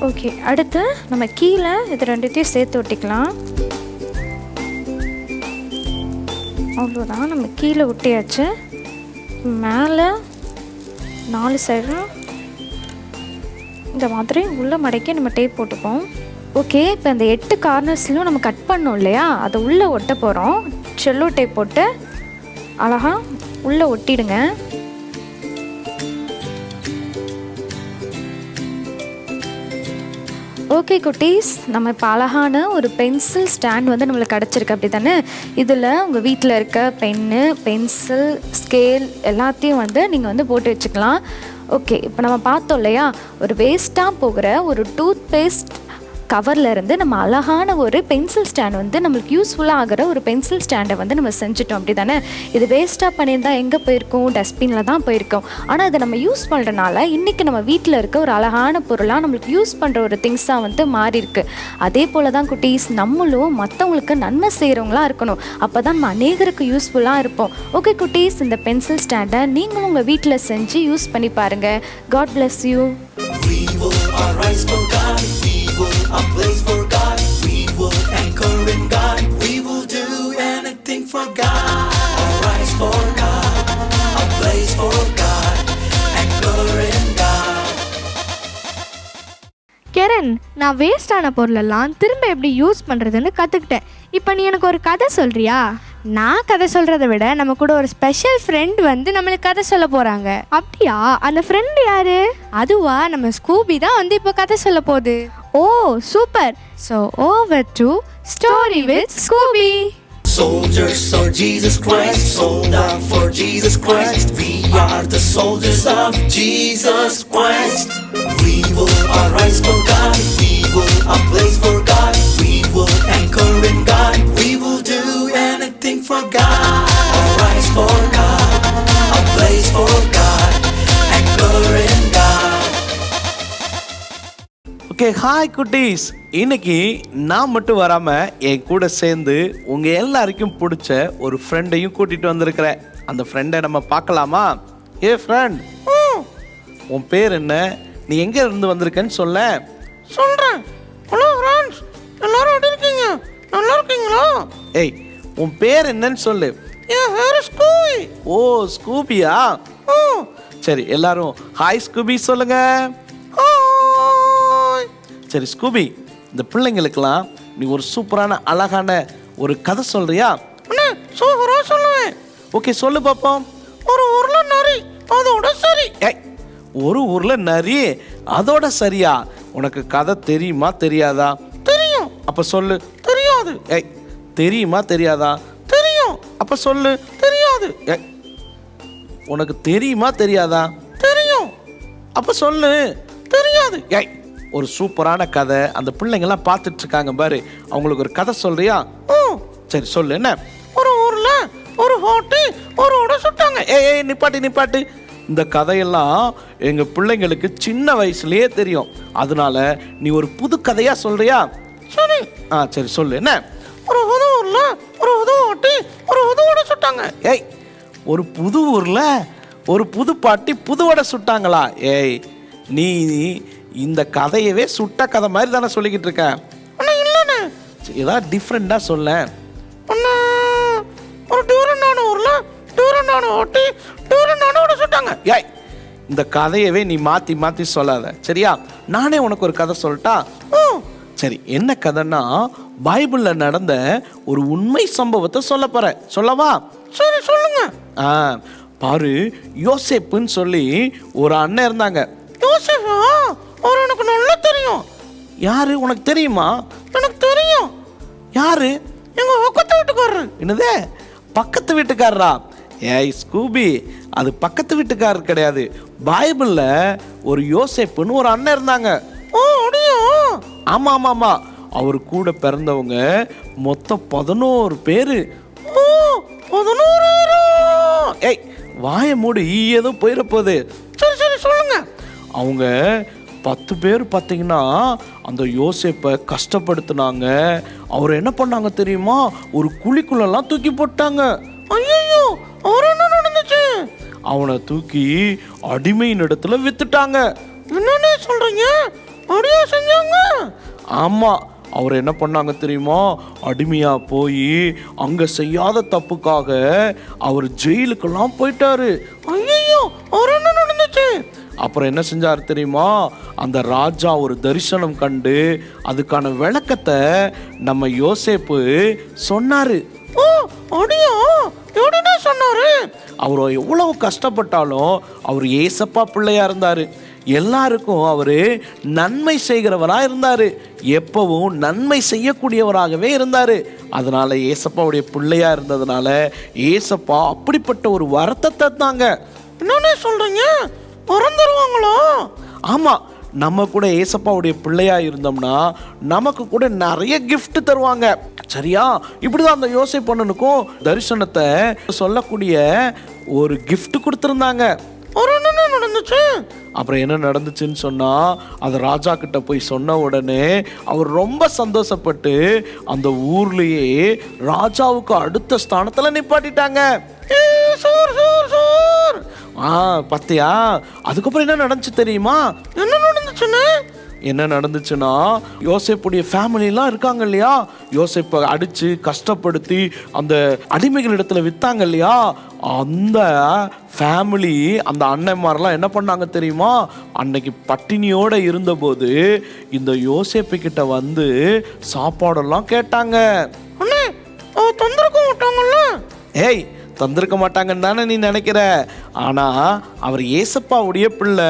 ஓகே, அடுத்து நம்ம கீழே இது ரெண்டுத்தையும் சேர்த்து ஒட்டிக்கலாம். அவ்வளோதான், நம்ம கீழே ஒட்டியாச்சு. மேலே 4 சைடும் இந்த மாதிரி உள்ள மடக்கி நம்ம டேப் போட்டுப்போம். ஓகே, இப்போ இந்த 8 கார்னர்ஸ்லையும் நம்ம கட் பண்ணோம் இல்லையா, அதை உள்ளே ஒட்ட போகிறோம். செல்லோ டேப் போட்டு அழகாக உள்ளே ஒட்டிடுங்க. ஓகே குட்டீஸ், நம்ம இப்போ அழகான ஒரு பென்சில் ஸ்டாண்ட் வந்து நம்மளுக்கு கிடச்சிருக்கு, அப்படி தானே? இதில் உங்கள் வீட்டில் இருக்க பென்னு, பென்சில், ஸ்கேல் எல்லாத்தையும் வந்து நீங்கள் வந்து போட்டு வச்சுக்கலாம். ஓகே, இப்போ நம்ம பார்த்தோம் இல்லையா, ஒரு வேஸ்ட்டாக போகிற ஒரு டூத் பேஸ்ட் கவரில் இருந்து நம்ம அழகான ஒரு பென்சில் ஸ்டாண்ட் வந்து நம்மளுக்கு யூஸ்ஃபுல்லாக ஆகிற ஒரு பென்சில் ஸ்டாண்டை வந்து நம்ம செஞ்சுட்டோம், அப்படி தானே? இது வேஸ்ட்டாக பண்ணியிருந்தா எங்கே போயிருக்கோம்? டஸ்ட்பினில் தான் போயிருக்கோம். ஆனால் இதை நம்ம யூஸ் பண்ணுறனால இன்றைக்கி நம்ம வீட்டில் இருக்க ஒரு அழகான பொருளாக நம்மளுக்கு யூஸ் பண்ணுற ஒரு திங்ஸாக வந்து மாறி இருக்கு. அதே போல் தான் குட்டீஸ், நம்மளும் மற்றவங்களுக்கு நன்மை செய்கிறவங்களாக இருக்கணும். அப்போ தான் நம்ம அநேகருக்கு யூஸ்ஃபுல்லாக இருப்போம். ஓகே குட்டீஸ், இந்த பென்சில் ஸ்டாண்டை நீங்களும் உங்கள் வீட்டில் செஞ்சு யூஸ் பண்ணி பாருங்கள். God bless you. We will arise for God. We will ablaze for God. We will anchor in God. We will do anything for God. Arise for God. Ablaze for God. Anchor in God. Kiran, நான் வேஸ்டான பொருளெல்லாம் திரும்ப எப்படி use பண்ணுறதுன்னு கற்றுக்கிட்டேன். இப்போ நீ எனக்கு ஒரு கதை சொல்கிறியா? நான் கதை சொல்கிறத விட நம்ம கூட ஒரு ஸ்பெஷல் ஃப்ரெண்ட் வந்து நம்மளுக்கு கதை சொல்ல போகிறாங்க. அப்படியா? அந்த ஃப்ரெண்டு யாரு? அதுவா, நம்ம ஸ்கூபி தான் வந்து இப்போ கதை சொல்ல போகுது. Oh super. So over to story with Scooby. Soldiers of Jesus Christ, sold out for Jesus Christ. We are the soldiers of Jesus Christ. We will arise for God. We will ablaze for God. We will anchor in God. We will do anything for God. Arise for God. Ablaze for God. Anchor in God. Okay, hi குட்டீஸ். இன்னைக்கு நான் மட்டும் வராமல் என் கூட சேர்ந்து உங்கள் எல்லாருக்கும் பிடிச்ச ஒரு ஃப்ரெண்டையும் கூட்டிகிட்டு வந்திருக்கிறேன். அந்த ஃப்ரெண்டை நம்ம பார்க்கலாமா? ஏ ஃப்ரெண்ட், உன் பேர் என்ன? நீ எங்கே இருந்து வந்திருக்கேன்னு சொல்ல. சொல்கிறேன். ஹலோ ஃப்ரெண்ட்ஸ், எல்லாரும் எப்படி இருக்கீங்க? நல்லா இருக்கீங்களா? ஏய், உன் பேர் என்னன்னு சொல்லு. என் பேர் ஸ்கூபி. ஓ ஸ்கூபியா? ஓ சரி, எல்லாரும் ஹாய் ஸ்கூபி சொல்லுங்க. சரி ஸ்கூபி, இந்த பிள்ளைங்களுக்கெல்லாம் நீ ஒரு சூப்பரான அழகான ஒரு கதை சொல்றியா? சூப்பரா சொல்லுவேன். ஓகே சொல்லு பாப்போம். ஒரு ஊர்ல நரி, அதோட சரி. ஏய், ஒரு ஊர்ல நரி, அதோட சரியா? உனக்கு கதை தெரியுமா தெரியாதா? தெரியும். அப்ப சொல்லு. தெரியாது. ஏய், தெரியுமா தெரியாதா? தெரியும். அப்ப சொல்லு. தெரியாது. ஏய், உனக்கு தெரியுமா தெரியாதா? தெரியும். அப்ப சொல்லு. தெரியாது. ஏய், ஒரு சூப்பரான கதை அந்த பிள்ளைங்கெல்லாம் பார்த்துட்டு இருக்காங்க பாரு. அவங்களுக்கு ஒரு கதை சொல்றியா? சரி சொல்லு. என்ன? ஒரு ஊர்ல ஒரு ஹோட்டி ஒரு ஓட சுட்டாங்க. ஏய் நிப்பாட்டு. இந்த கதையெல்லாம் எங்க பிள்ளைங்களுக்கு சின்ன வயசுலயே தெரியும். அதனால நீ ஒரு புது கதையா சொல்றியா? சரி. சரி சொல்லு. என்ன? ஒரு புது ஊர்ல ஒரு புது ஹோட்டி ஒரு புது ஓட சுட்டாங்க. ஏய், ஒரு புது ஊர்ல ஒரு புது பாட்டி புது ஓட சுட்டாங்களா? ஏய், நீ இந்த கதையவே சுட்ட கதை மாதிரி தானே சொல்லிக்கிட்டு இருக்க. இல்லைண்ணே, ஏதாவது டிஃப்ரெண்டாக சொல்ல. ஒரு டூரண்டான ஊரில் டூரண்டான ஓட்டி டூரண்டான சுட்டாங்க. ஏய், இந்த கதையவே நீ மாற்றி மாற்றி சொல்லாத சரியா? நானே உனக்கு ஒரு கதை சொல்லட்டா? சரி, என்ன கதைன்னா பைபிளில் நடந்த ஒரு உண்மை சம்பவத்தை சொல்ல போகிறேன். சொல்லவா? சரி சொல்லுங்க. பாரு, யோசேப்புன்னு சொல்லி ஒரு அண்ணன் இருந்தாங்க. யோசேப்பா? அவர் எனக்கு நல்லா தெரியும். யாரு? உனக்கு தெரியுமா? எனக்கு தெரியும். யாரு? எங்க பக்கத்து வீட்டுக்காரரு. என்னது? பக்கத்து வீட்டுக்காரரா? ஏய் ஸ்கூபி, அது பக்கத்து வீட்டுக்காரர் கிடையாது. பைபிள்ல ஒரு யோசேப்புன்னு ஒரு அண்ணன் இருந்தாங்க. ஓ அப்படியா? ஆமா. அவர் கூட பிறந்தவங்க மொத்தம் 11 பேரு. ஓ 11 பேரா? ஏய், வாயை மூடு, ஏதோ போயிட போகுது. சரி சொல்லுங்க. அவங்க 10 பேர் பார்த்தீங்கன்னா அந்த யோசேப்பை கஷ்டப்படுத்தினாங்க. அவர் என்ன பண்ணாங்க தெரியுமா? ஒரு குழிக்குள்ளெல்லாம் தூக்கி போட்டாங்க. ஐயோ, அவர் என்ன நடந்துச்சு? அவனை தூக்கி அடிமையின் இடத்துல வித்துட்டாங்க. என்னன்னு சொல்றீங்க? அப்படியே செஞ்சாங்க? ஆமா, அவர் என்ன பண்ணாங்க தெரியுமா? அடிமையா போய் அங்க செய்யாத தப்புக்காக அவர் ஜெயிலுக்கெல்லாம் போயிட்டாரு. ஐயோ, அவர் என்ன நடந்துச்சு? அப்புறம் என்ன செஞ்சார் தெரியுமா? அந்த ராஜா ஒரு தரிசனம் கண்டு அதுக்கான விளக்கத்தை நம்ம யோசேப்பு சொன்னாரு. ஓ அப்படியா? எப்படின்னா சொன்னாரு? அவர் எவ்வளவு கஷ்டப்பட்டாலும் அவர் ஏசப்பா பிள்ளையா இருந்தாரு. எல்லாருக்கும் அவர் நன்மை செய்கிறவராக இருந்தார். எப்பவும் நன்மை செய்யக்கூடியவராகவே இருந்தார். அதனால ஏசப்பாவுடைய பிள்ளையா இருந்ததுனால ஏசப்பா அப்படிப்பட்ட ஒரு வரத்தை தந்தாங்க. என்னன்னு சொல்றீங்க? வரம் தருவாங்களா? ஆமா, நம்ம கூட ஏசப்பாவுடைய பிள்ளையா இருந்தோம்னா நமக்கு கூட நிறைய gift தருவாங்க. சரியா? இப்படிதான் அந்த யோசேப்பு அண்ணனுக்கும் தரிசனத்தை சொல்லக்கூடிய ஒரு gift கொடுத்துருந்தாங்க. என்ன நடந்துச்சு? அப்புறம் என்ன நடந்துச்சுன்னு சொன்னா, அது ராஜா கிட்ட போய் சொன்ன உடனே அவர் ரொம்ப சந்தோஷப்பட்டு அந்த ஊர்லயே ராஜாவுக்கு அடுத்த ஸ்தானத்துல நிப்பாட்டிட்டாங்க. பாத்தியா? அதுக்கப்புறம் என்ன நடந்துச்சு தெரியுமா? என்ன நடந்துச்சுன்னா, யோசேப்புடைய ஃபேமிலிலாம் இருக்காங்க இல்லையா, யோசேப்பை அடிச்சு கஷ்டப்படுத்தி அந்த அடிமைகள் இடத்துல வித்தாங்க இல்லையா, அந்த ஃபேமிலி அந்த அண்ணன்மாரெல்லாம் என்ன பண்ணாங்க தெரியுமா? அன்னைக்கு பட்டினியோட இருந்தபோது இந்த யோசேப்பு கிட்ட வந்து சாப்பாடெல்லாம் கேட்டாங்க. அண்ணே, தந்திருக்க மாட்டாங்கல்ல? ஏய், தந்திருக்க மாட்டாங்கன்னு தானே நீ நினைக்கிற. ஆனா அவர் ஏசப்பாவுடைய பிள்ளை.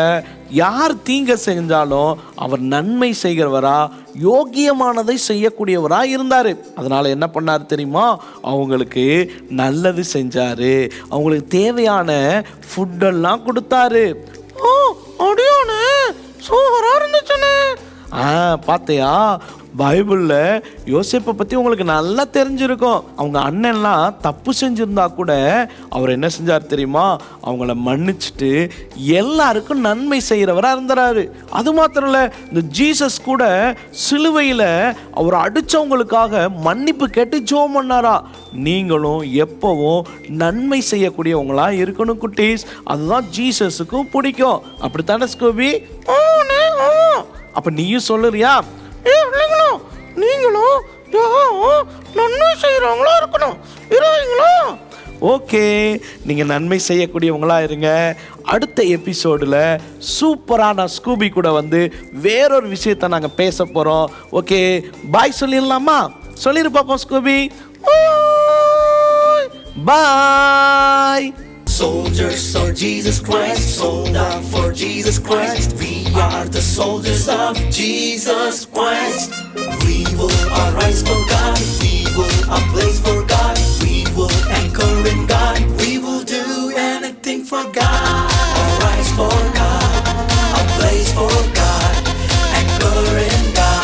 யார் தீங்க செஞ்சாலும் அவர் நன்மை செய்கிறவரா, யோகியமானதை செய்யக்கூடியவரா இருந்தாரு. அதனால என்ன பண்ணாரு தெரியுமா? அவங்களுக்கு நல்லது செஞ்சாரு. அவங்களுக்கு தேவையான ஃபுட்டெல்லாம் கொடுத்தாரு. ஓ அப்படியானே, சூப்பரா இருந்துச்சுன்னு. பார்த்தியா? பைபிளில் யோசேப்பை பற்றி உங்களுக்கு நல்லா தெரிஞ்சிருக்கும். அவங்க அண்ணன்லாம் தப்பு செஞ்சுருந்தா கூட அவர் என்ன செஞ்சார் தெரியுமா? அவங்கள மன்னிச்சுட்டு எல்லாருக்கும் நன்மை செய்கிறவராக இருந்தாரு. அது மாத்திரம் இல்லை, இந்த ஜீசஸ் கூட சிலுவையில் அவர் அடித்தவங்களுக்காக மன்னிப்பு கேட்டு ஜெபம் பண்ணாரா. நீங்களும் எப்பவும் நன்மை செய்யக்கூடியவங்களா இருக்கணும் குட்டீஸ். அதுதான் ஜீசஸுக்கும் பிடிக்கும். அப்படித்தானே ஸ்கூபி? அப்போ நீயும் சொல்லுறியா? நீங்களும் நன்மை செய்யறவங்களா இருக்கணும். ஓகே, நீங்க நன்மை செய்யக்கூடியவங்களா இருங்க. அடுத்த எபிசோடுல சூப்பரா நான் ஸ்கூபி கூட வந்து வேறொரு விஷயத்தை நாங்க பேச போறோம். ஓகே, பாய் சொல்லிடலாமா? சொல்லிரு பாப்போம் Scooby. Bye. Soldiers of Jesus Christ, sold out for Jesus Christ. We are the soldiers of Jesus Christ. We will arise for God. We will ablaze for God. We will anchor in God. We will do anything for God. Arise for God. Ablaze for God. Anchor in God.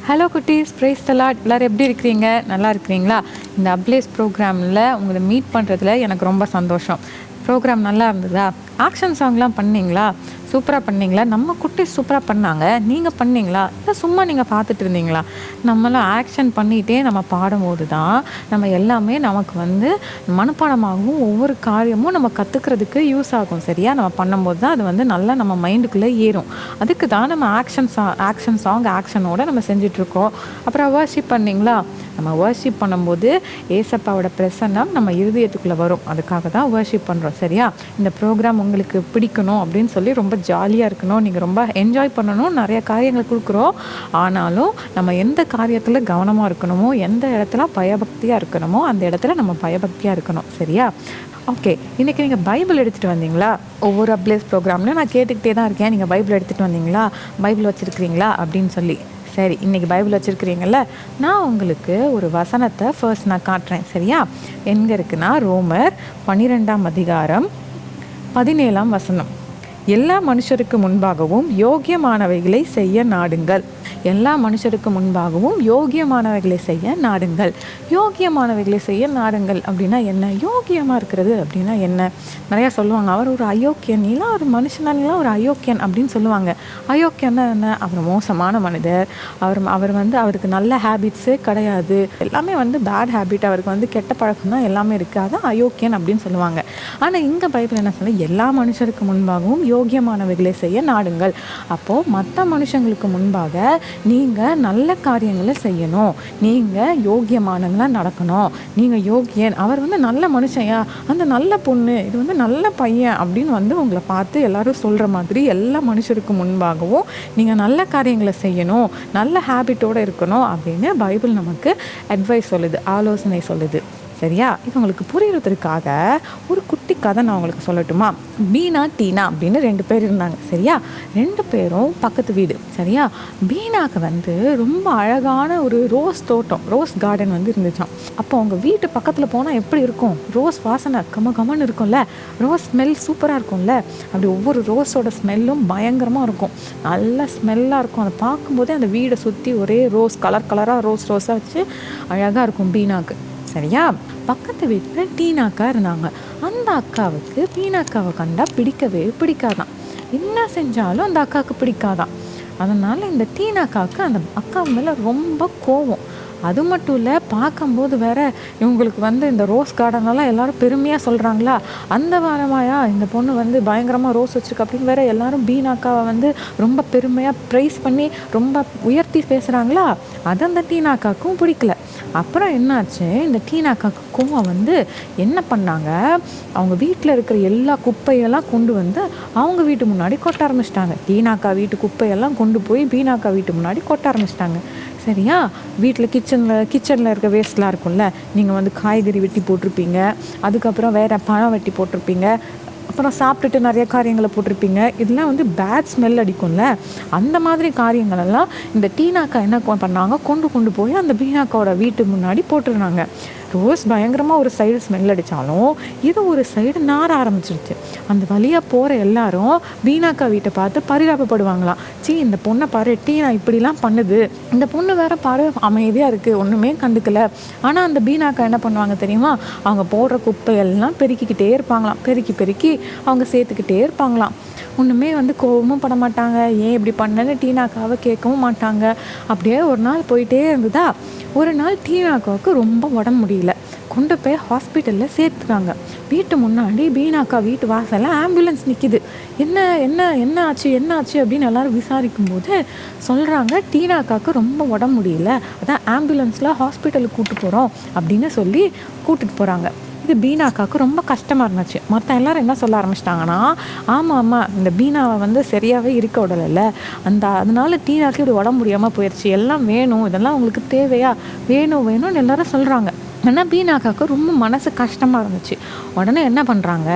Hello குட்டீஸ், praise the Lord. எல்லோரும் எப்படி இருக்கிறீங்க? நல்லா இருக்கிறீங்களா? இந்த ablaze ப்ரோக்ராமில் உங்களை meet பண்ணுறதுல எனக்கு ரொம்ப சந்தோஷம். ப்ரோக்ராம் நல்லா இருந்ததா? ஆக்ஷன் சாங்லாம் பண்ணிங்களா? சூப்பராக பண்ணிங்களா? நம்ம குட்டி சூப்பராக பண்ணாங்க. நீங்கள் பண்ணிங்களா? இல்லை சும்மா நீங்கள் பார்த்துட்டு இருந்தீங்களா? நம்மளாம் ஆக்ஷன் பண்ணிகிட்டே நம்ம பாடும்போது தான் நம்ம எல்லாமே நமக்கு வந்து மனப்பாடமாகவும் ஒவ்வொரு காரியமும் நம்ம கற்றுக்கிறதுக்கு யூஸ் ஆகும். சரியா? நம்ம பண்ணும்போது தான் அது வந்து நல்லா நம்ம மைண்டுக்குள்ளே ஏறும். அதுக்கு தான் நம்ம ஆக்ஷன் சாங் ஆக்ஷனோடு நம்ம செஞ்சிட்ருக்கோம். அப்புறம் வர்ஷிப் பண்ணிங்களா? நம்ம வர்ஷிப் பண்ணும்போது ஏசப்பாவோட பிரசன்னம் நம்ம இருதயத்துக்குள்ளே வரும். அதுக்காக தான் வர்ஷிப் பண்ணுறோம். சரியா? இந்த ப்ரோக்ராம் உங்களுக்கு பிடிக்கணும் அப்படின்னு சொல்லி ரொம்ப ஜாலியாக இருக்கணும், நீங்கள் ரொம்ப என்ஜாய் பண்ணணும், நிறைய காரியங்களை கொடுக்குறோம். ஆனாலும் நம்ம எந்த காரியத்தில் கவனமாக இருக்கணுமோ, எந்த இடத்துல பயபக்தியாக இருக்கணுமோ அந்த இடத்துல நம்ம பயபக்தியாக இருக்கணும். சரியா? ஓகே, இன்றைக்கி நீங்கள் பைபிள் எடுத்துகிட்டு வந்தீங்களா? ஒவ்வொரு அப்ளேஸ் ப்ரோக்ராம்லையும் நான் கேட்டுக்கிட்டே தான் இருக்கேன், நீங்கள் பைபிள் எடுத்துகிட்டு வந்தீங்களா, பைபிள் வச்சுருக்கிறீங்களா அப்படின்னு சொல்லி. சரி, இன்றைக்கி பைபிள் வச்சுருக்கிறீங்கள, நான் உங்களுக்கு ஒரு வசனத்தை ஃபர்ஸ்ட் நான் காட்டுறேன். சரியா? எங்கே இருக்குன்னா, ரோமர் 12ஆம் அதிகாரம் 17ஆம் வசனம். எல்லா மனுஷருக்கு முன்பாகவும் யோகியமானவைகளை செய்ய நாடுங்கள். எல்லா மனுஷருக்கு முன்பாகவும் யோகியமானவைகளை செய்ய நாடுங்கள். யோகியமானவைகளை செய்ய நாடுங்கள் அப்படின்னா என்ன? யோகியமாக இருக்கிறது அப்படின்னா என்ன? நிறையா சொல்லுவாங்க, அவர் ஒரு அயோக்கியன், நீலாம் ஒரு மனுஷனா, நீலாம் ஒரு அயோக்கியன் அப்படின்னு சொல்லுவாங்க. அயோக்கியன்னா என்ன? அவர் மோசமான மனிதர், அவர் வந்து அவருக்கு நல்ல ஹேபிட்ஸே கிடையாது, எல்லாமே வந்து பேட் ஹேபிட், அவருக்கு வந்து கெட்ட பழக்கம் தான் எல்லாமே இருக்குது, அதான் அயோக்கியன் அப்படின்னு சொல்லுவாங்க. ஆனால் இங்கே பைபிள் என்ன சொல்ல? எல்லா மனுஷருக்கு முன்பாகவும் யோகியமானவைகளை செய்ய நாடுங்கள். அப்போது மற்ற மனுஷங்களுக்கு முன்பாக நீங்கள் நல்ல காரியங்களை செய்யணும், நீங்கள் யோக்கியமானங்களா நடக்கணும், நீங்கள் யோக்கியன், அவர் வந்து நல்ல மனுஷையா, அந்த நல்ல பொண்ணு, இது வந்து நல்ல பையன் அப்படின்னு வந்து உங்களை பார்த்து எல்லாரும் சொல்கிற மாதிரி எல்லா மனுஷருக்கு முன்பாகவும் நீங்கள் நல்ல காரியங்களை செய்யணும், நல்ல ஹேபிட்டோடு இருக்கணும் அப்படின்னு பைபிள் நமக்கு அட்வைஸ் சொல்லுது, ஆலோசனை சொல்லுது. சரியா? இது உங்களுக்கு புரியுறதுக்காக ஒரு குட்டி கதை நான் உங்களுக்கு சொல்லட்டுமா? பீனா டீனா அப்படின்னு 2 பேர் இருந்தாங்க. சரியா? 2 பேரும் பக்கத்து வீடு. சரியா? பீனாக்கு வந்து ரொம்ப அழகான ஒரு ரோஸ் தோட்டம், ரோஸ் கார்டன் வந்து இருந்துச்சாம். அப்போ அவங்க வீட்டு பக்கத்தில் போனால் எப்படி இருக்கும்? ரோஸ் வாசனை கமன்னு இருக்கும்ல, ரோஸ் ஸ்மெல் சூப்பராக இருக்கும்ல. அப்படி ஒவ்வொரு ரோஸோட ஸ்மெல்லும் பயங்கரமாக இருக்கும், நல்ல ஸ்மெல்லாக இருக்கும். அதை பார்க்கும்போதே அந்த வீடை சுற்றி ஒரே ரோஸ் கலராக ரோஸாக வச்சு அழகாக இருக்கும் பீனாக்கு. சரியா? பக்கத்து வீட்டில் டீனாக்கா இருந்தாங்க. அந்த அக்காவுக்கு பீனாக்காவை கண்டா பிடிக்கவே பிடிக்காதான். என்ன செஞ்சாலும் அந்த அக்காவுக்கு பிடிக்காதான். அதனால் இந்த டீனாக்காவுக்கு அந்த அக்கா மேலே ரொம்ப கோவம். அது மட்டும் இல்லை, பார்க்கும்போது வேற இவங்களுக்கு வந்து இந்த ரோஸ் கார்டனெல்லாம் எல்லாரும் பெருமையாக சொல்கிறாங்களா, அந்த வாரமாயா இந்த பொண்ணு வந்து பயங்கரமாக ரோஸ் வச்சுருக்கு அப்படின்னு வேற எல்லாரும் பீனாக்காவை வந்து ரொம்ப பெருமையாக ப்ரைஸ் பண்ணி ரொம்ப உயர்த்தி பேசுகிறாங்களா. அது அந்த டீனாக்காவுக்கும் பிடிக்கல. அப்புறம் என்னாச்சு, இந்த டீனாக்காவுக்கு கோவம் வந்து என்ன பண்ணாங்க, அவங்க வீட்டில் இருக்கிற எல்லா குப்பையெல்லாம் கொண்டு வந்து அவங்க வீட்டு முன்னாடி கொட்ட ஆரம்பிச்சிட்டாங்க. டீனாக்கா வீட்டு குப்பையெல்லாம் கொண்டு போய் பீனாக்கா வீட்டு முன்னாடி கொட்ட ஆரம்பிச்சிட்டாங்க. சரியா? வீட்டில் கிச்சனில் இருக்க வேஸ்ட்லாம் இருக்கும்ல, நீங்கள் வந்து காய்கறி வெட்டி போட்டிருப்பீங்க, அதுக்கப்புறம் வேறு பழம் வெட்டி போட்டிருப்பீங்க, அப்புறம் சாப்பிட்டுட்டு நிறைய காரியங்களை போட்டிருப்பீங்க, இதெல்லாம் வந்து பேட் ஸ்மெல் அடிக்கும்ல. அந்த மாதிரி காரியங்களெல்லாம் இந்த டீனாக்கா என்ன பண்ணாங்க, கொண்டு போய் அந்த பீனாக்காவோட வீட்டு முன்னாடி போட்டுருந்தாங்க. ரோஸ் பயங்கரமாக ஒரு சைடு ஸ்மெல் அடித்தாலும் இது ஒரு சைடு நார ஆரம்பிச்சிருச்சு. அந்த வழியாக போகிற எல்லாரும் பீனாக்கா வீட்டை பார்த்து பரிதாபப்படுவாங்களாம். இந்த பொண்ணை பாரு, டீனா இப்படிலாம் பண்ணுது, இந்த பொண்ணு வேற பாரு அமைதியாக இருக்குது, ஒன்றுமே கண்டுக்கல. ஆனால் அந்த பீனாக்கா என்ன பண்ணுவாங்க தெரியுமா, அவங்க போடுற குப்பையெல்லாம் பெருக்கிக்கிட்டே இருப்பாங்களாம். பெருக்கி அவங்க சேர்த்துக்கிட்டே இருப்பாங்களாம். ஒன்றுமே வந்து கோபமும் பட மாட்டாங்க, ஏன் இப்படி பண்ணேன்னு டீனாக்காவை கேட்கவும் மாட்டாங்க. அப்படியே ஒரு நாள் போயிட்டே இருந்ததா. ஒரு நாள் டீனாக்காவுக்கு ரொம்ப உடம்பு முடியல, கொண்டு போய் ஹாஸ்பிட்டலில் சேர்த்துறாங்க. வீட்டு முன்னாடி பீனாக்கா வீட்டு வாசலில் ஆம்புலன்ஸ் நிற்கிது. என்ன ஆச்சு அப்படின்னு எல்லாரும் விசாரிக்கும்போது சொல்கிறாங்க, டீனாக்காவுக்கு ரொம்ப உடம்பு முடியல, அதான் ஆம்புலன்ஸில் ஹாஸ்பிட்டலுக்கு கூப்பிட்டு போகிறோம் அப்படின்னு சொல்லி கூப்பிட்டுட்டு போகிறாங்க. இது பீனாக்காவுக்கு ரொம்ப கஷ்டமாக இருந்துச்சு. மற்ற எல்லோரும் என்ன சொல்ல ஆரம்பிச்சிட்டாங்கன்னா, ஆமாம் இந்த பீனாவை வந்து சரியாகவே இருக்க விடலை, அதனால டீனாக்கு இப்படி உடம்பு முடியாமல் போயிடுச்சு, எல்லாம் வேணும், இதெல்லாம் உங்களுக்கு தேவையா, வேணும்னு எல்லாரும் சொல்கிறாங்க. ஆனால் பீனாக்காவுக்கு ரொம்ப மனசு கஷ்டமாக இருந்துச்சு. உடனே என்ன பண்ணுறாங்க,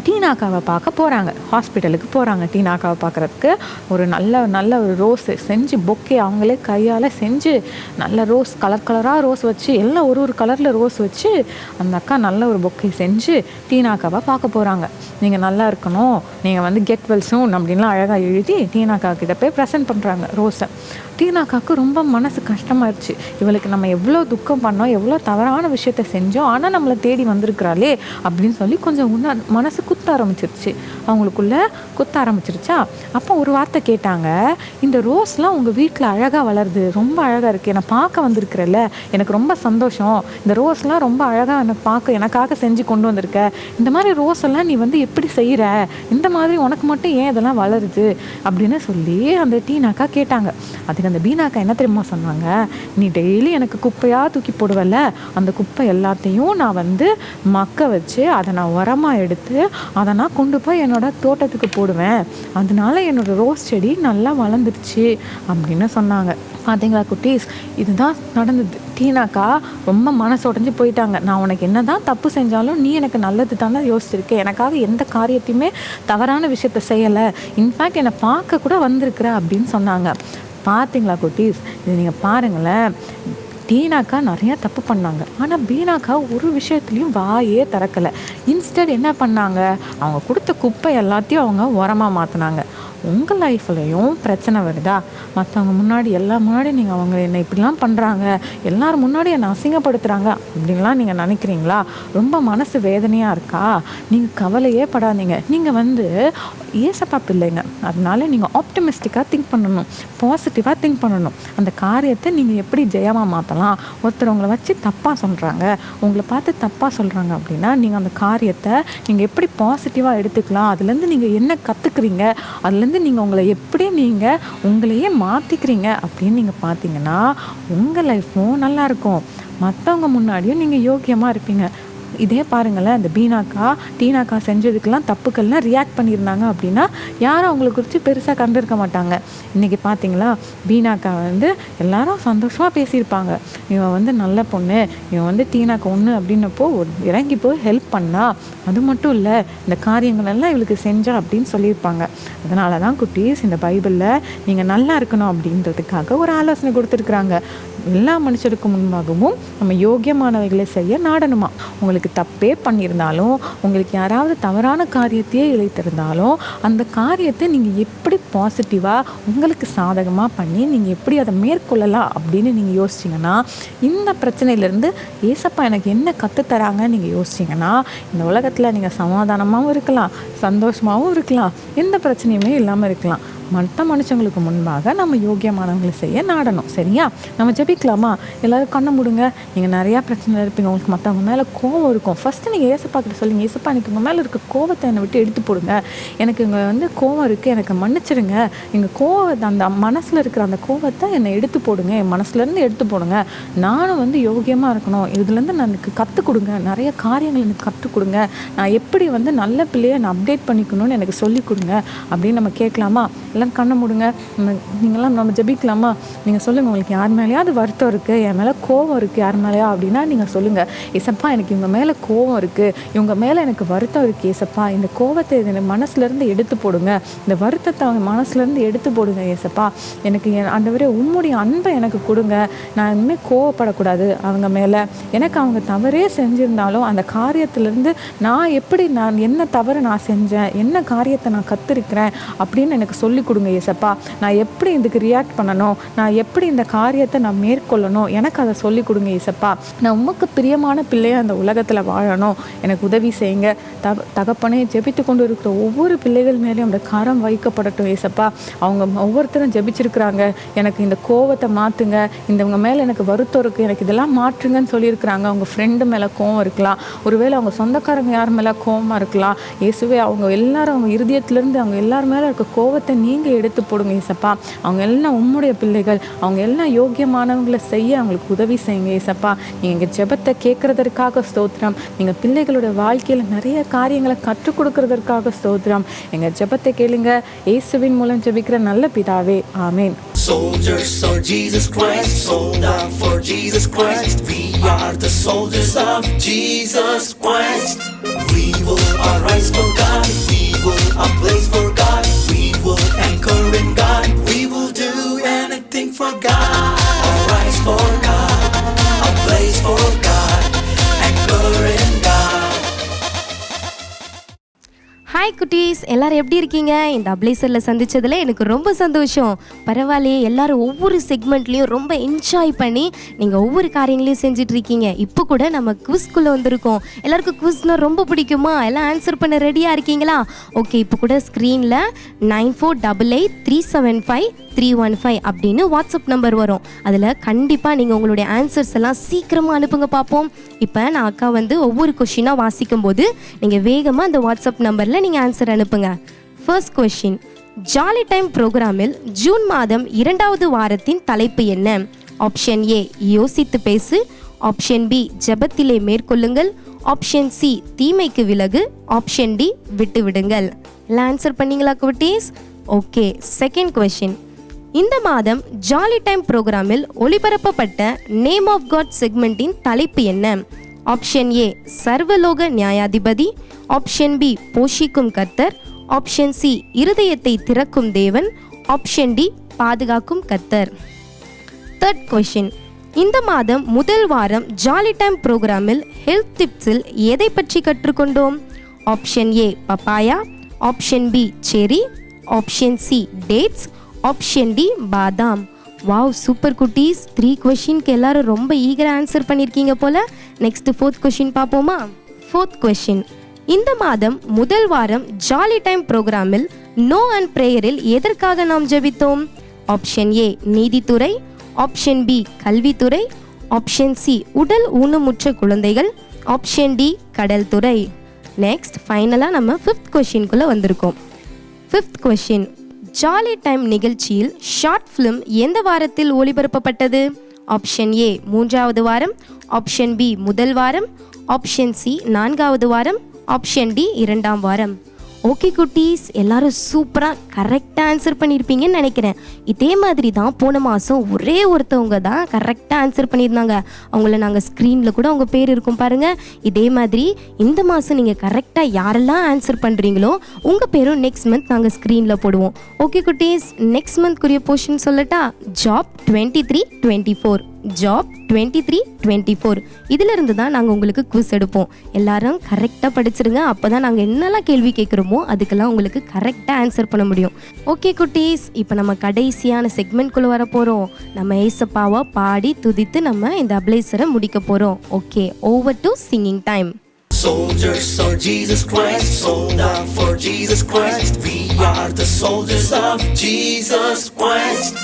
டீனாக்காவை பார்க்க போகிறாங்க, ஹாஸ்பிட்டலுக்கு போகிறாங்க. டீனாக்காவை பார்க்குறதுக்கு ஒரு நல்ல ஒரு ரோஸ் செஞ்சு பொக்கே அவங்களே கையால் செஞ்சு நல்ல ரோஸ் கலராக ரோஸ் வச்சு எல்லாம் ஒரு கலரில் ரோஸ் வச்சு அந்த அக்கா நல்ல ஒரு பொக்கே செஞ்சு டீனாக்காவை பார்க்க போகிறாங்க. நீங்கள் நல்லா இருக்கணும், நீங்கள் வந்து கெட் வெல் சூன் அப்படின்லாம் அழகாக எழுதி டீனாக்காக்கிட்ட போய் ப்ரெசென்ட் பண்ணுறாங்க ரோஸை. டீனாக்காவுக்கு ரொம்ப மனசு கஷ்டமாயிருச்சு. இவளுக்கு நம்ம எவ்வளோ துக்கம் பண்ணோம், எவ்வளோ தவறான விஷயத்த செஞ்சோம், ஆனால் நம்மளை தேடி வந்திருக்கிறாளே அப்படின்னு சொல்லி கொஞ்சம் மனசு குத்த ஆரம்பிச்சிருச்சு, அவங்களுக்குள்ளே குத்த ஆரம்பிச்சிருச்சா. அப்போ ஒரு வார்த்தை கேட்டாங்க, இந்த ரோஸ்லாம் உங்கள் வீட்டில் அழகாக வளருது, ரொம்ப அழகாக இருக்குது, என்னை பார்க்க வந்திருக்கிறல்ல, எனக்கு ரொம்ப சந்தோஷம், இந்த ரோஸ்லாம் ரொம்ப அழகாக எனக்கு பார்க்க எனக்காக செஞ்சு கொண்டு வந்திருக்க, இந்த மாதிரி ரோஸ் எல்லாம் நீ வந்து எப்படி செய்கிற, இந்த மாதிரி உனக்கு மட்டும் ஏன் இதெல்லாம் வளருது அப்படின்னு சொல்லி அந்த டீனாக்கா கேட்டாங்க. அதுக்கு அந்த பீனாக்கா என்ன தெரியுமா சொன்னாங்க, நீ டெய்லி எனக்கு குப்பையாக தூக்கி போடுவல, அந்த குப்பை எல்லாத்தையும் நான் வந்து மக்க வச்சு அதை நான் உரமாக எடுத்து அதை நான் கொண்டு போய் என்னோட தோட்டத்துக்கு போடுவேன், அதனால என்னோட ரோஸ் செடி நல்லா வளர்ந்துருச்சு அப்படின்னு சொன்னாங்க. பார்த்தீங்களா குட்டீஸ், இதுதான் நடந்தது. டீனாக்கா ரொம்ப மனசு உடைஞ்சு போயிட்டாங்க. நான் உனக்கு என்ன தான் தப்பு செஞ்சாலும் நீ எனக்கு நல்லது தானே யோசிச்சிருக்கேன், எனக்காக எந்த காரியத்தையுமே தவறான விஷயத்த செய்யலை, இன்ஃபேக்ட் என்னை பார்க்க கூட வந்திருக்கிற அப்படின்னு சொன்னாங்க. பார்த்தீங்களா குட்டீஸ், இது நீங்கள் பாருங்களேன், டீனாக்கா நிறையா தப்பு பண்ணாங்க, ஆனால் பீனாக்கா ஒரு விஷயத்துலையும் வாயே திறக்கலை. இன்ஸ்டெட் என்ன பண்ணாங்க, அவங்க கொடுத்த குப்பை எல்லாத்தையும் அவங்க உரமாக மாற்றினாங்க. உங்கள் லைஃப்லையும் பிரச்சனை வருதா, மற்றவங்க முன்னாடி எல்லாம் முன்னாடி நீங்கள் அவங்க என்னை இப்படிலாம் பண்ணுறாங்க, எல்லோரும் முன்னாடி என்னை அசிங்கப்படுத்துகிறாங்க அப்படின்லாம் நீங்கள் நினைக்கிறீங்களா, ரொம்ப மனசு வேதனையாக இருக்கா, நீங்கள் கவலையே படாதீங்க. நீங்கள் வந்து ஏசப்பா பிள்ளைங்க, அதனால நீங்கள் ஆப்டிமிஸ்டிக்காக திங்க் பண்ணணும், பாசிட்டிவாக திங்க் பண்ணணும். அந்த காரியத்தை நீங்கள் எப்படி ஜெயமாக மாற்றலாம். ஒருத்தர் உங்களை வச்சு தப்பாக சொல்கிறாங்க, உங்களை பார்த்து தப்பாக சொல்கிறாங்க அப்படின்னா நீங்கள் அந்த காரியத்தை நீங்கள் எப்படி பாசிட்டிவாக எடுத்துக்கலாம், அதுலேருந்து நீங்கள் என்ன கற்றுக்குறீங்க, அதுலேருந்து அதுலேருந்து நீங்கள் உங்களை எப்படி நீங்கள் உங்களையே மாற்றிக்கிறீங்க அப்படின்னு நீங்கள் பார்த்தீங்கன்னா உங்கள் லைஃப்பும் நல்லாயிருக்கும், மற்றவங்க முன்னாடியும் நீங்கள் யோக்கியமாக இருப்பீங்க. இதே பாருங்களேன், இந்த டீனாக்கா செஞ்சதுக்கெல்லாம் தப்புக்கள்லாம் ரியாக்ட் பண்ணியிருந்தாங்க அப்படின்னா யாரும் அவங்களை குறித்து பெருசாக கண்டிருக்க மாட்டாங்க. இன்றைக்கி பார்த்தீங்களா, பீனாக்கா எல்லாரும் சந்தோஷமாக பேசியிருப்பாங்க. இவன் நல்ல பொண்ணு, இவன் டீனாக்கா ஒன்று அப்படின்னப்போ இறங்கி போய் ஹெல்ப் பண்ணா, அது மட்டும் இல்லை இந்த காரியங்களெல்லாம் இவளுக்கு செஞ்சா அப்படின்னு சொல்லியிருப்பாங்க. அதனால தான் குட்டீஸ், இந்த பைபிளில் நீங்கள் நல்லா இருக்கணும் அப்படின்றதுக்காக ஒரு ஆலோசனை கொடுத்துருக்குறாங்க. எல்லா மனுஷருக்கு முன்பாகவும் நம்ம யோக்கியமானவைகளை செய்ய நாடணுமா. உங்களுக்கு தப்பே பண்ணியிருந்தாலும், உங்களுக்கு யாராவது தவறான காரியத்தையே இழைத்திருந்தாலும், அந்த காரியத்தை நீங்கள் எப்படி பாசிட்டிவாக உங்களுக்கு சாதகமாக பண்ணி நீங்கள் எப்படி அதை மேற்கொள்ளலாம் அப்படின்னு நீங்கள் யோசிச்சிங்கன்னா, இந்த பிரச்சனையிலேருந்து ஏசப்பா எனக்கு என்ன கற்றுத்தராங்கன்னு நீங்கள் யோசிச்சிங்கன்னா, இந்த உலகத்தில் நீங்கள் சமாதானமாகவும் இருக்கலாம், சந்தோஷமாகவும் இருக்கலாம், எந்த பிரச்சனையுமே இல்லாமல் இருக்கலாம். மற்ற மனுஷங்களுக்கு முன்பாக நம்ம யோக்கியமானவங்களை செய்ய நாடணும். சரியா? நம்ம ஜெபிக்கலாமா? எல்லோரும் கண்ணை மூடுங்க. நீங்கள் நிறையா பிரச்சனை இருப்பீங்க, உங்களுக்கு மற்றவங்க மேலே கோவம் இருக்கும். ஃபஸ்ட்டு நீங்கள் ஏசப்பா கிட்ட சொல்லுங்கள், ஏசப்பா எனக்கு உங்கள் மேலே இருக்க கோவத்தை என்னை விட்டு எடுத்து போடுங்க, எனக்கு இங்கே கோவம் இருக்குது, எனக்கு மன்னிச்சிடுங்க, எங்கள் கோவத்தை அந்த மனசில் இருக்கிற அந்த கோவத்தை என்னை எடுத்து போடுங்க, என் மனசுலேருந்து எடுத்து போடுங்க, நானும் யோக்கியமாக இருக்கணும், இதுலேருந்து எனக்கு கற்றுக் கொடுங்க, நிறைய காரியங்கள் எனக்கு கற்றுக் கொடுங்க, நான் எப்படி நல்ல பிள்ளையை நான் அப்டேட் பண்ணிக்கணும்னு எனக்கு சொல்லிக் கொடுங்க அப்படின்னு நம்ம கேட்கலாமா? எல்லாம் கண்ணை மூடுங்க. நீங்களாம் நம்ம ஜெபிக்கலாமா? நீங்கள் சொல்லுங்கள், உங்களுக்கு யார் மேலேயாவது வருத்தம் இருக்குது, என் மேலே கோவம் இருக்குது யார் மேலேயா அப்படின்னா நீங்கள் சொல்லுங்கள், ஏசப்பா எனக்கு இவங்க மேலே கோவம் இருக்குது, இவங்க மேலே எனக்கு வருத்தம் இருக்குது, ஏசப்பா இந்த கோவத்தை என் மனசுலேருந்து எடுத்து போடுங்க, இந்த வருத்தத்தை அவங்க மனசுலேருந்து எடுத்து போடுங்க ஏசப்பா, எனக்கு ஆண்டவரே உம்முடைய அன்பை எனக்கு கொடுங்க, நான் இனிமேல் கோவப்படக்கூடாது அவங்க மேலே, எனக்கு அவங்க தவறே செஞ்சுருந்தாலும் அந்த காரியத்திலேருந்து நான் என்ன தவறு நான் செஞ்சேன், என்ன காரியத்தை நான் கற்றுருக்கிறேன் அப்படின்னு எனக்கு சொல்லி கொடுங்க ஏசப்பா, நான் எப்படி இதுக்கு ரியாக்ட் பண்ணணும், நான் எப்படி இந்த காரியத்தை நான் மேற்கொள்ளணும், எனக்கு அதை சொல்லி கொடுங்க ஏசப்பா, நான் உமக்கு பிரியமான பிள்ளையாக அந்த உலகத்தில் வாழணும், எனக்கு உதவி செய்யுங்க. தகப்பனே, ஜெபித்து கொண்டு இருக்கிற ஒவ்வொரு பிள்ளைகள் மேலேயும் அந்த கரம் வைக்கப்படட்டும் ஏசப்பா. அவங்க ஒவ்வொருத்தரும் ஜெபிச்சிருக்கிறாங்க, எனக்கு இந்த கோவத்தை மாற்றுங்க, இந்தவங்க மேலே எனக்கு வருத்தம் இருக்குது, எனக்கு இதெல்லாம் மாற்றுங்கன்னு சொல்லியிருக்கிறாங்க. அவங்க ஃப்ரெண்டு மேலே கோவம் இருக்கலாம், ஒருவேளை அவங்க சொந்தக்காரங்க யார் மேலே கோவமாக இருக்கலாம். இயேசுவே, அவங்க எல்லாரும் அவங்க இருதயத்திலேருந்து அவங்க எல்லார் மேலே இருக்க கோவத்தை நீங்கள் எடுத்து போடுங்க ஏசப்பா. அவங்க எல்லாம் உம்முடைய பிள்ளைகள், அவங்க எல்லாம் யோக்கியமானவங்களை செய்ய அவங்களுக்கு உதவி செய்யுங்க ஏசப்பா. நீங்கள் எங்கள் ஜெபத்தை கேட்குறதற்காக ஸ்தோத்திரம், நீங்கள் பிள்ளைகளோட வாழ்க்கையில் நிறைய காரியங்களை கற்றுக் கொடுக்கறதற்காக ஸ்தோத்திரம். எங்கள் ஜெபத்தை கேளுங்க, இயேசுவின் மூலம் ஜெபிக்கிற நல்ல பிதாவே, ஆமேன். Soldiers of Jesus Christ, sold out for Jesus Christ. We are the soldiers of Jesus Christ. We will arise for God, we will ablaze for God, we will anchor in God, we will do anything for God. Arise for God, ablaze for God, anchor in God. Hi குட்டீஸ், எல்லாரும் எப்படி இருக்கீங்க? இந்த அப்ளேசரில் சந்தித்ததில் எனக்கு ரொம்ப சந்தோஷம். பரவாயில்லையே, எல்லாரும் ஒவ்வொரு செக்மெண்ட்லேயும் ரொம்ப என்ஜாய் பண்ணி நீங்கள் ஒவ்வொரு காரியங்களையும் செஞ்சிட்ருக்கீங்க. இப்போ கூட நம்ம குவிஸ்குள்ளே வந்திருக்கோம். எல்லாருக்கும் குவிஸ்னால் ரொம்ப பிடிக்குமா? எல்லாம் ஆன்சர் பண்ண ரெடியாக இருக்கீங்களா? ஓகே, இப்போ கூட ஸ்க்ரீனில் 9488375315 அப்படின்னு வாட்ஸ்அப் நம்பர் வரும். அதில் கண்டிப்பாக நீங்கள் உங்களுடைய ஆன்சர்ஸ் எல்லாம் சீக்கிரமாக அனுப்புங்க பார்ப்போம். இப்போ நான் அக்கா ஒவ்வொரு கொஷினாக வாசிக்கும் போது நீங்கள் வேகமாக அந்த வாட்ஸ்அப் நம்பரில் நீங்கள் ஆன்சர் அனுப்புங்க. ஃபர்ஸ்ட் கொஷின், ஜாலி டைம் ப்ரோக்ராமில் ஜூன் மாதம் 2வது வாரத்தின் தலைப்பு என்ன? ஆப்ஷன் ஏ யோசித்து பேசு, ஆப்ஷன் பி ஜெபத்திலே மேற்கொள்ளுங்கள், ஆப்ஷன் சி தீமைக்கு விலகு, ஆப்ஷன் டி விட்டு விடுங்கள். எல்லாம் ஆன்சர் பண்ணீங்களா குட்டீஸ்? ஓகே, செகண்ட் கொஷின், இந்த மாதம் ஜாலி டைம் ப்ரோக்ராமில் ஒளிபரப்பப்பட்ட நேம் ஆஃப் காட் செக்மெண்ட்டின் தலைப்பு என்ன? ஆப்ஷன் ஏ சர்வலோக நியாயாதிபதி, ஆப்ஷன் பி போஷிக்கும் கர்த்தர், ஆப்ஷன் சி இருதயத்தை திறக்கும் தேவன், ஆப்ஷன் டி பாதுகாக்கும் கர்த்தர். தேர்ட் கொஷின், இந்த மாதம் முதல் வாரம் ஜாலி டைம் ப்ரோக்ராமில் ஹெல்த் டிப்ஸில் எதை பற்றி கற்றுக்கொண்டோம்? Option A papaya, option B cherry, option C dates, option D பாதாம். வாவ், சூப்பர் குட்டீஸ். 3 கொஷினுக்கு எல்லாரும் ரொம்ப ஈகராக ஆன்சர் பண்ணியிருக்கீங்க போல். நெக்ஸ்ட் 4th கொஷின் பார்ப்போமா? 4th கொஷின், இந்த மாதம் முதல் வாரம் ஜாலி டைம் ப்ரோக்ராமில் நோ அண்ட் ப்ரேயரில் எதற்காக நாம் ஜெபித்தோம்? ஆப்ஷன் ஏ நீதித்துறை, ஆப்ஷன் பி கல்வித்துறை, ஆப்ஷன் சி உடல் ஊனமுற்ற குழந்தைகள், ஆப்ஷன் டி கடல் துறை. நெக்ஸ்ட் ஃபைனலாக நம்ம 5th கொஷினுக்குள்ளே வந்திருக்கோம். 5th கொஷின், ஜாலி டைம் நிகழ்ச்சியில் ஷார்ட் ஃபிலிம் எந்த வாரத்தில் ஒளிபரப்பப்பட்டது? ஆப்ஷன் ஏ 3வது வாரம், ஆப்ஷன் பி முதல் வாரம், ஆப்ஷன் சி 4வது வாரம், ஆப்ஷன் டி 2ஆம் வாரம். ஓகே குட்டீஸ், எல்லாரும் சூப்பராக கரெக்டாக ஆன்சர் பண்ணியிருப்பீங்கன்னு நினைக்கிறேன். இதே மாதிரி தான் போன மாதம் ஒரே ஒருத்தவங்க தான் கரெக்டாக ஆன்சர் பண்ணியிருந்தாங்க. அவங்கள நாங்கள் ஸ்க்ரீனில் கூட அவங்க பேர் இருக்கும் பாருங்கள். இதே மாதிரி இந்த மாதம் நீங்கள் கரெக்டாக யாரெல்லாம் ஆன்சர் பண்ணுறீங்களோ உங்கள் பேரும் நெக்ஸ்ட் மந்த் நாங்கள் ஸ்க்ரீனில் போடுவோம். ஓகே குட்டீஸ், நெக்ஸ்ட் மந்த்க்குரிய போர்ஷன் சொல்லட்டா? ஜாப் 23-24, ஜாப் 23-24 இதிலிருந்து தான் நாங்கள் உங்களுக்கு குவிஸ் எடுப்போம். எல்லாரும் கரெக்டாக படிச்சிருங்க. அப்போ தான் நாங்கள் என்னெல்லாம் கேள்வி கேட்குறோமோ அதுக்கெல்லாம் உங்களுக்கு கரெக்டாக ஆன்சர் பண்ண முடியும். ஓகே குட்டீஸ், இப்போ நம்ம கடைசியான செக்மெண்ட்குள்ளே வர போகிறோம். நம்ம ஏசப்பாவை பாடி துதித்து நம்ம இந்த அப்ளைசரை முடிக்க போகிறோம். Okay, over to singing time. Soldiers of Jesus Christ, sold out for Jesus Christ. We are the soldiers of Jesus Christ.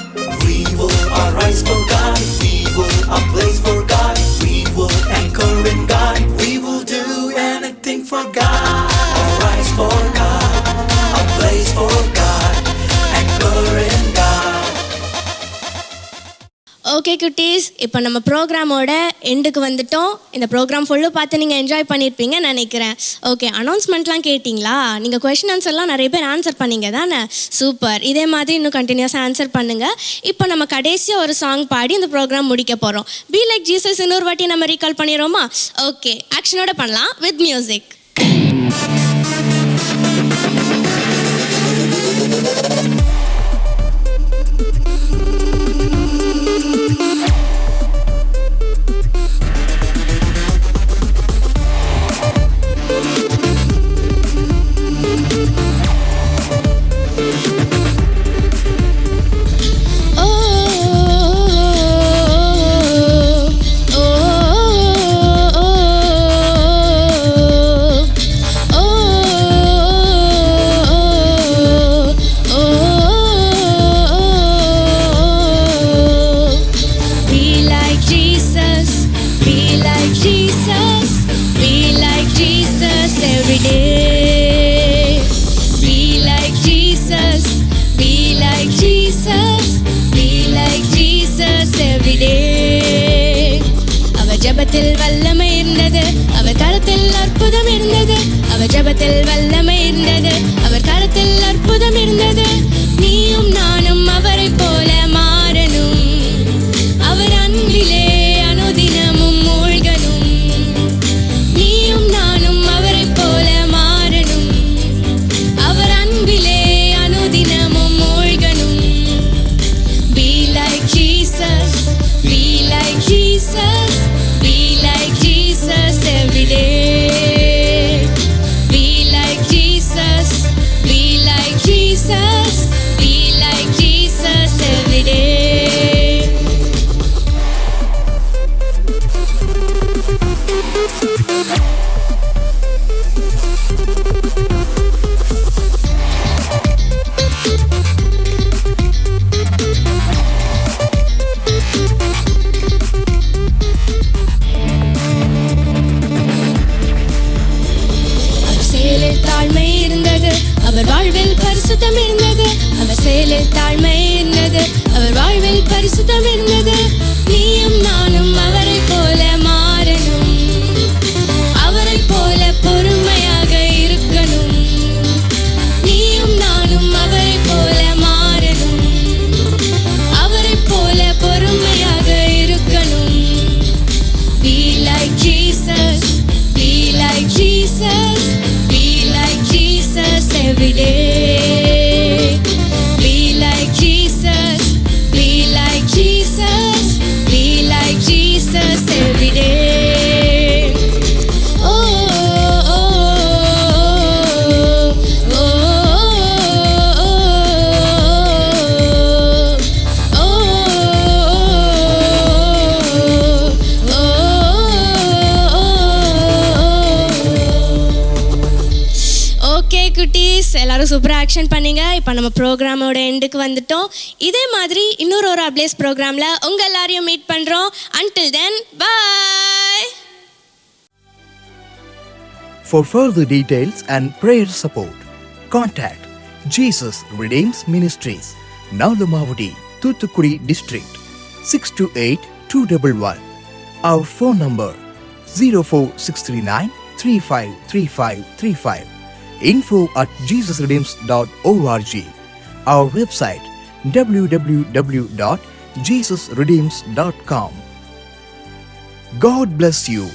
We will arise for God. We will ablaze for God. We will anchor in God. We will do anything for God. Arise for God. Ablaze for God. Anchor in God. Okay குட்டீஸ், இப்போ நம்ம ப்ரோக்ராமோட எண்டுக்கு வந்துட்டோம். இந்த program ஃபுல்லும் பார்த்து நீங்கள் enjoy பண்ணியிருப்பீங்கன்னு நினைக்கிறேன். ஓகே, அனௌன்ஸ்மெண்ட்லாம் கேட்டிங்களா? நீங்கள் கொஷின் ஆன்சர்லாம் நிறைய பேர் ஆன்சர் பண்ணீங்க தானே? சூப்பர். இதே மாதிரி இன்னும் கண்டினியூஸாக ஆன்சர் பண்ணுங்கள். இப்போ நம்ம கடைசியாக ஒரு சாங் பாடி இந்த ப்ரோக்ராம் முடிக்க போகிறோம். பி லைக் ஜீசஸ் இன்னொரு வாட்டி நம்ம ரீகால் பண்ணிடுறோமா? ஓகே, ஆக்ஷனோட பண்ணலாம் வித் மியூசிக். ஜபத்தில் வல்லமை இருந்தது, அவர் கரத்தில் அற்புதம் இருந்தது. அவர் ஜபத்தில் வல்லமை இருந்தது, அவர் கரத்தில் அற்புதம் இருந்தது. நீயும் நானும் அவரை போல மாறணும், அவர் அன்பிலே அனுதினமும் மூழ்கணும். நீயும் நானும் அவரை போல மாறணும், அவர் அன்பிலே அனுதினமும் மூழ்கணும். Be like Jesus, be like Jesus. Every day, be like Jesus, be like Jesus, be like Jesus every day. அவர் வாழ்வில் பரிசுத்தம் இருந்தது, அவர் செயலில் தாழ்மை இருந்தது, அவர் வாழ்வில் பரிசுத்தம் இருந்தது. நீயும் நானும் அவரை போல மாறணும், அவரை போல பொறுமையாக இருக்கணும். நீயும் நானும் அவரை போல மாறணும், அவரை போல பொறுமையாக இருக்கணும். Be like Jesus, be like Jesus, be like Jesus every day. Be like Jesus, be like Jesus, be like Jesus every day. Oh, oh, oh, oh, okay குட்டீஸ், எல்லாரும் சூப்பராக ஆக்ஷன் பண்ணீங்க. இப்போ நம்ம ப்ரோக்ராமோட எண்டுக்கு வந்துட்டோம். இதே மாதிரி இன்னொரு அப்ளேஸ் ப்ரோக்ராமில் உங்கள் எல்லாரையும் மீட் பண்ணுறோம். Until then, bye. For further details and prayer support, contact Jesus Redeems Ministries, Nalumavudi, Thuthukudi District, 628-211. Our phone number 04639 353535. info@jesusredeems.org. Our website www.jesusredeems.com. God bless you.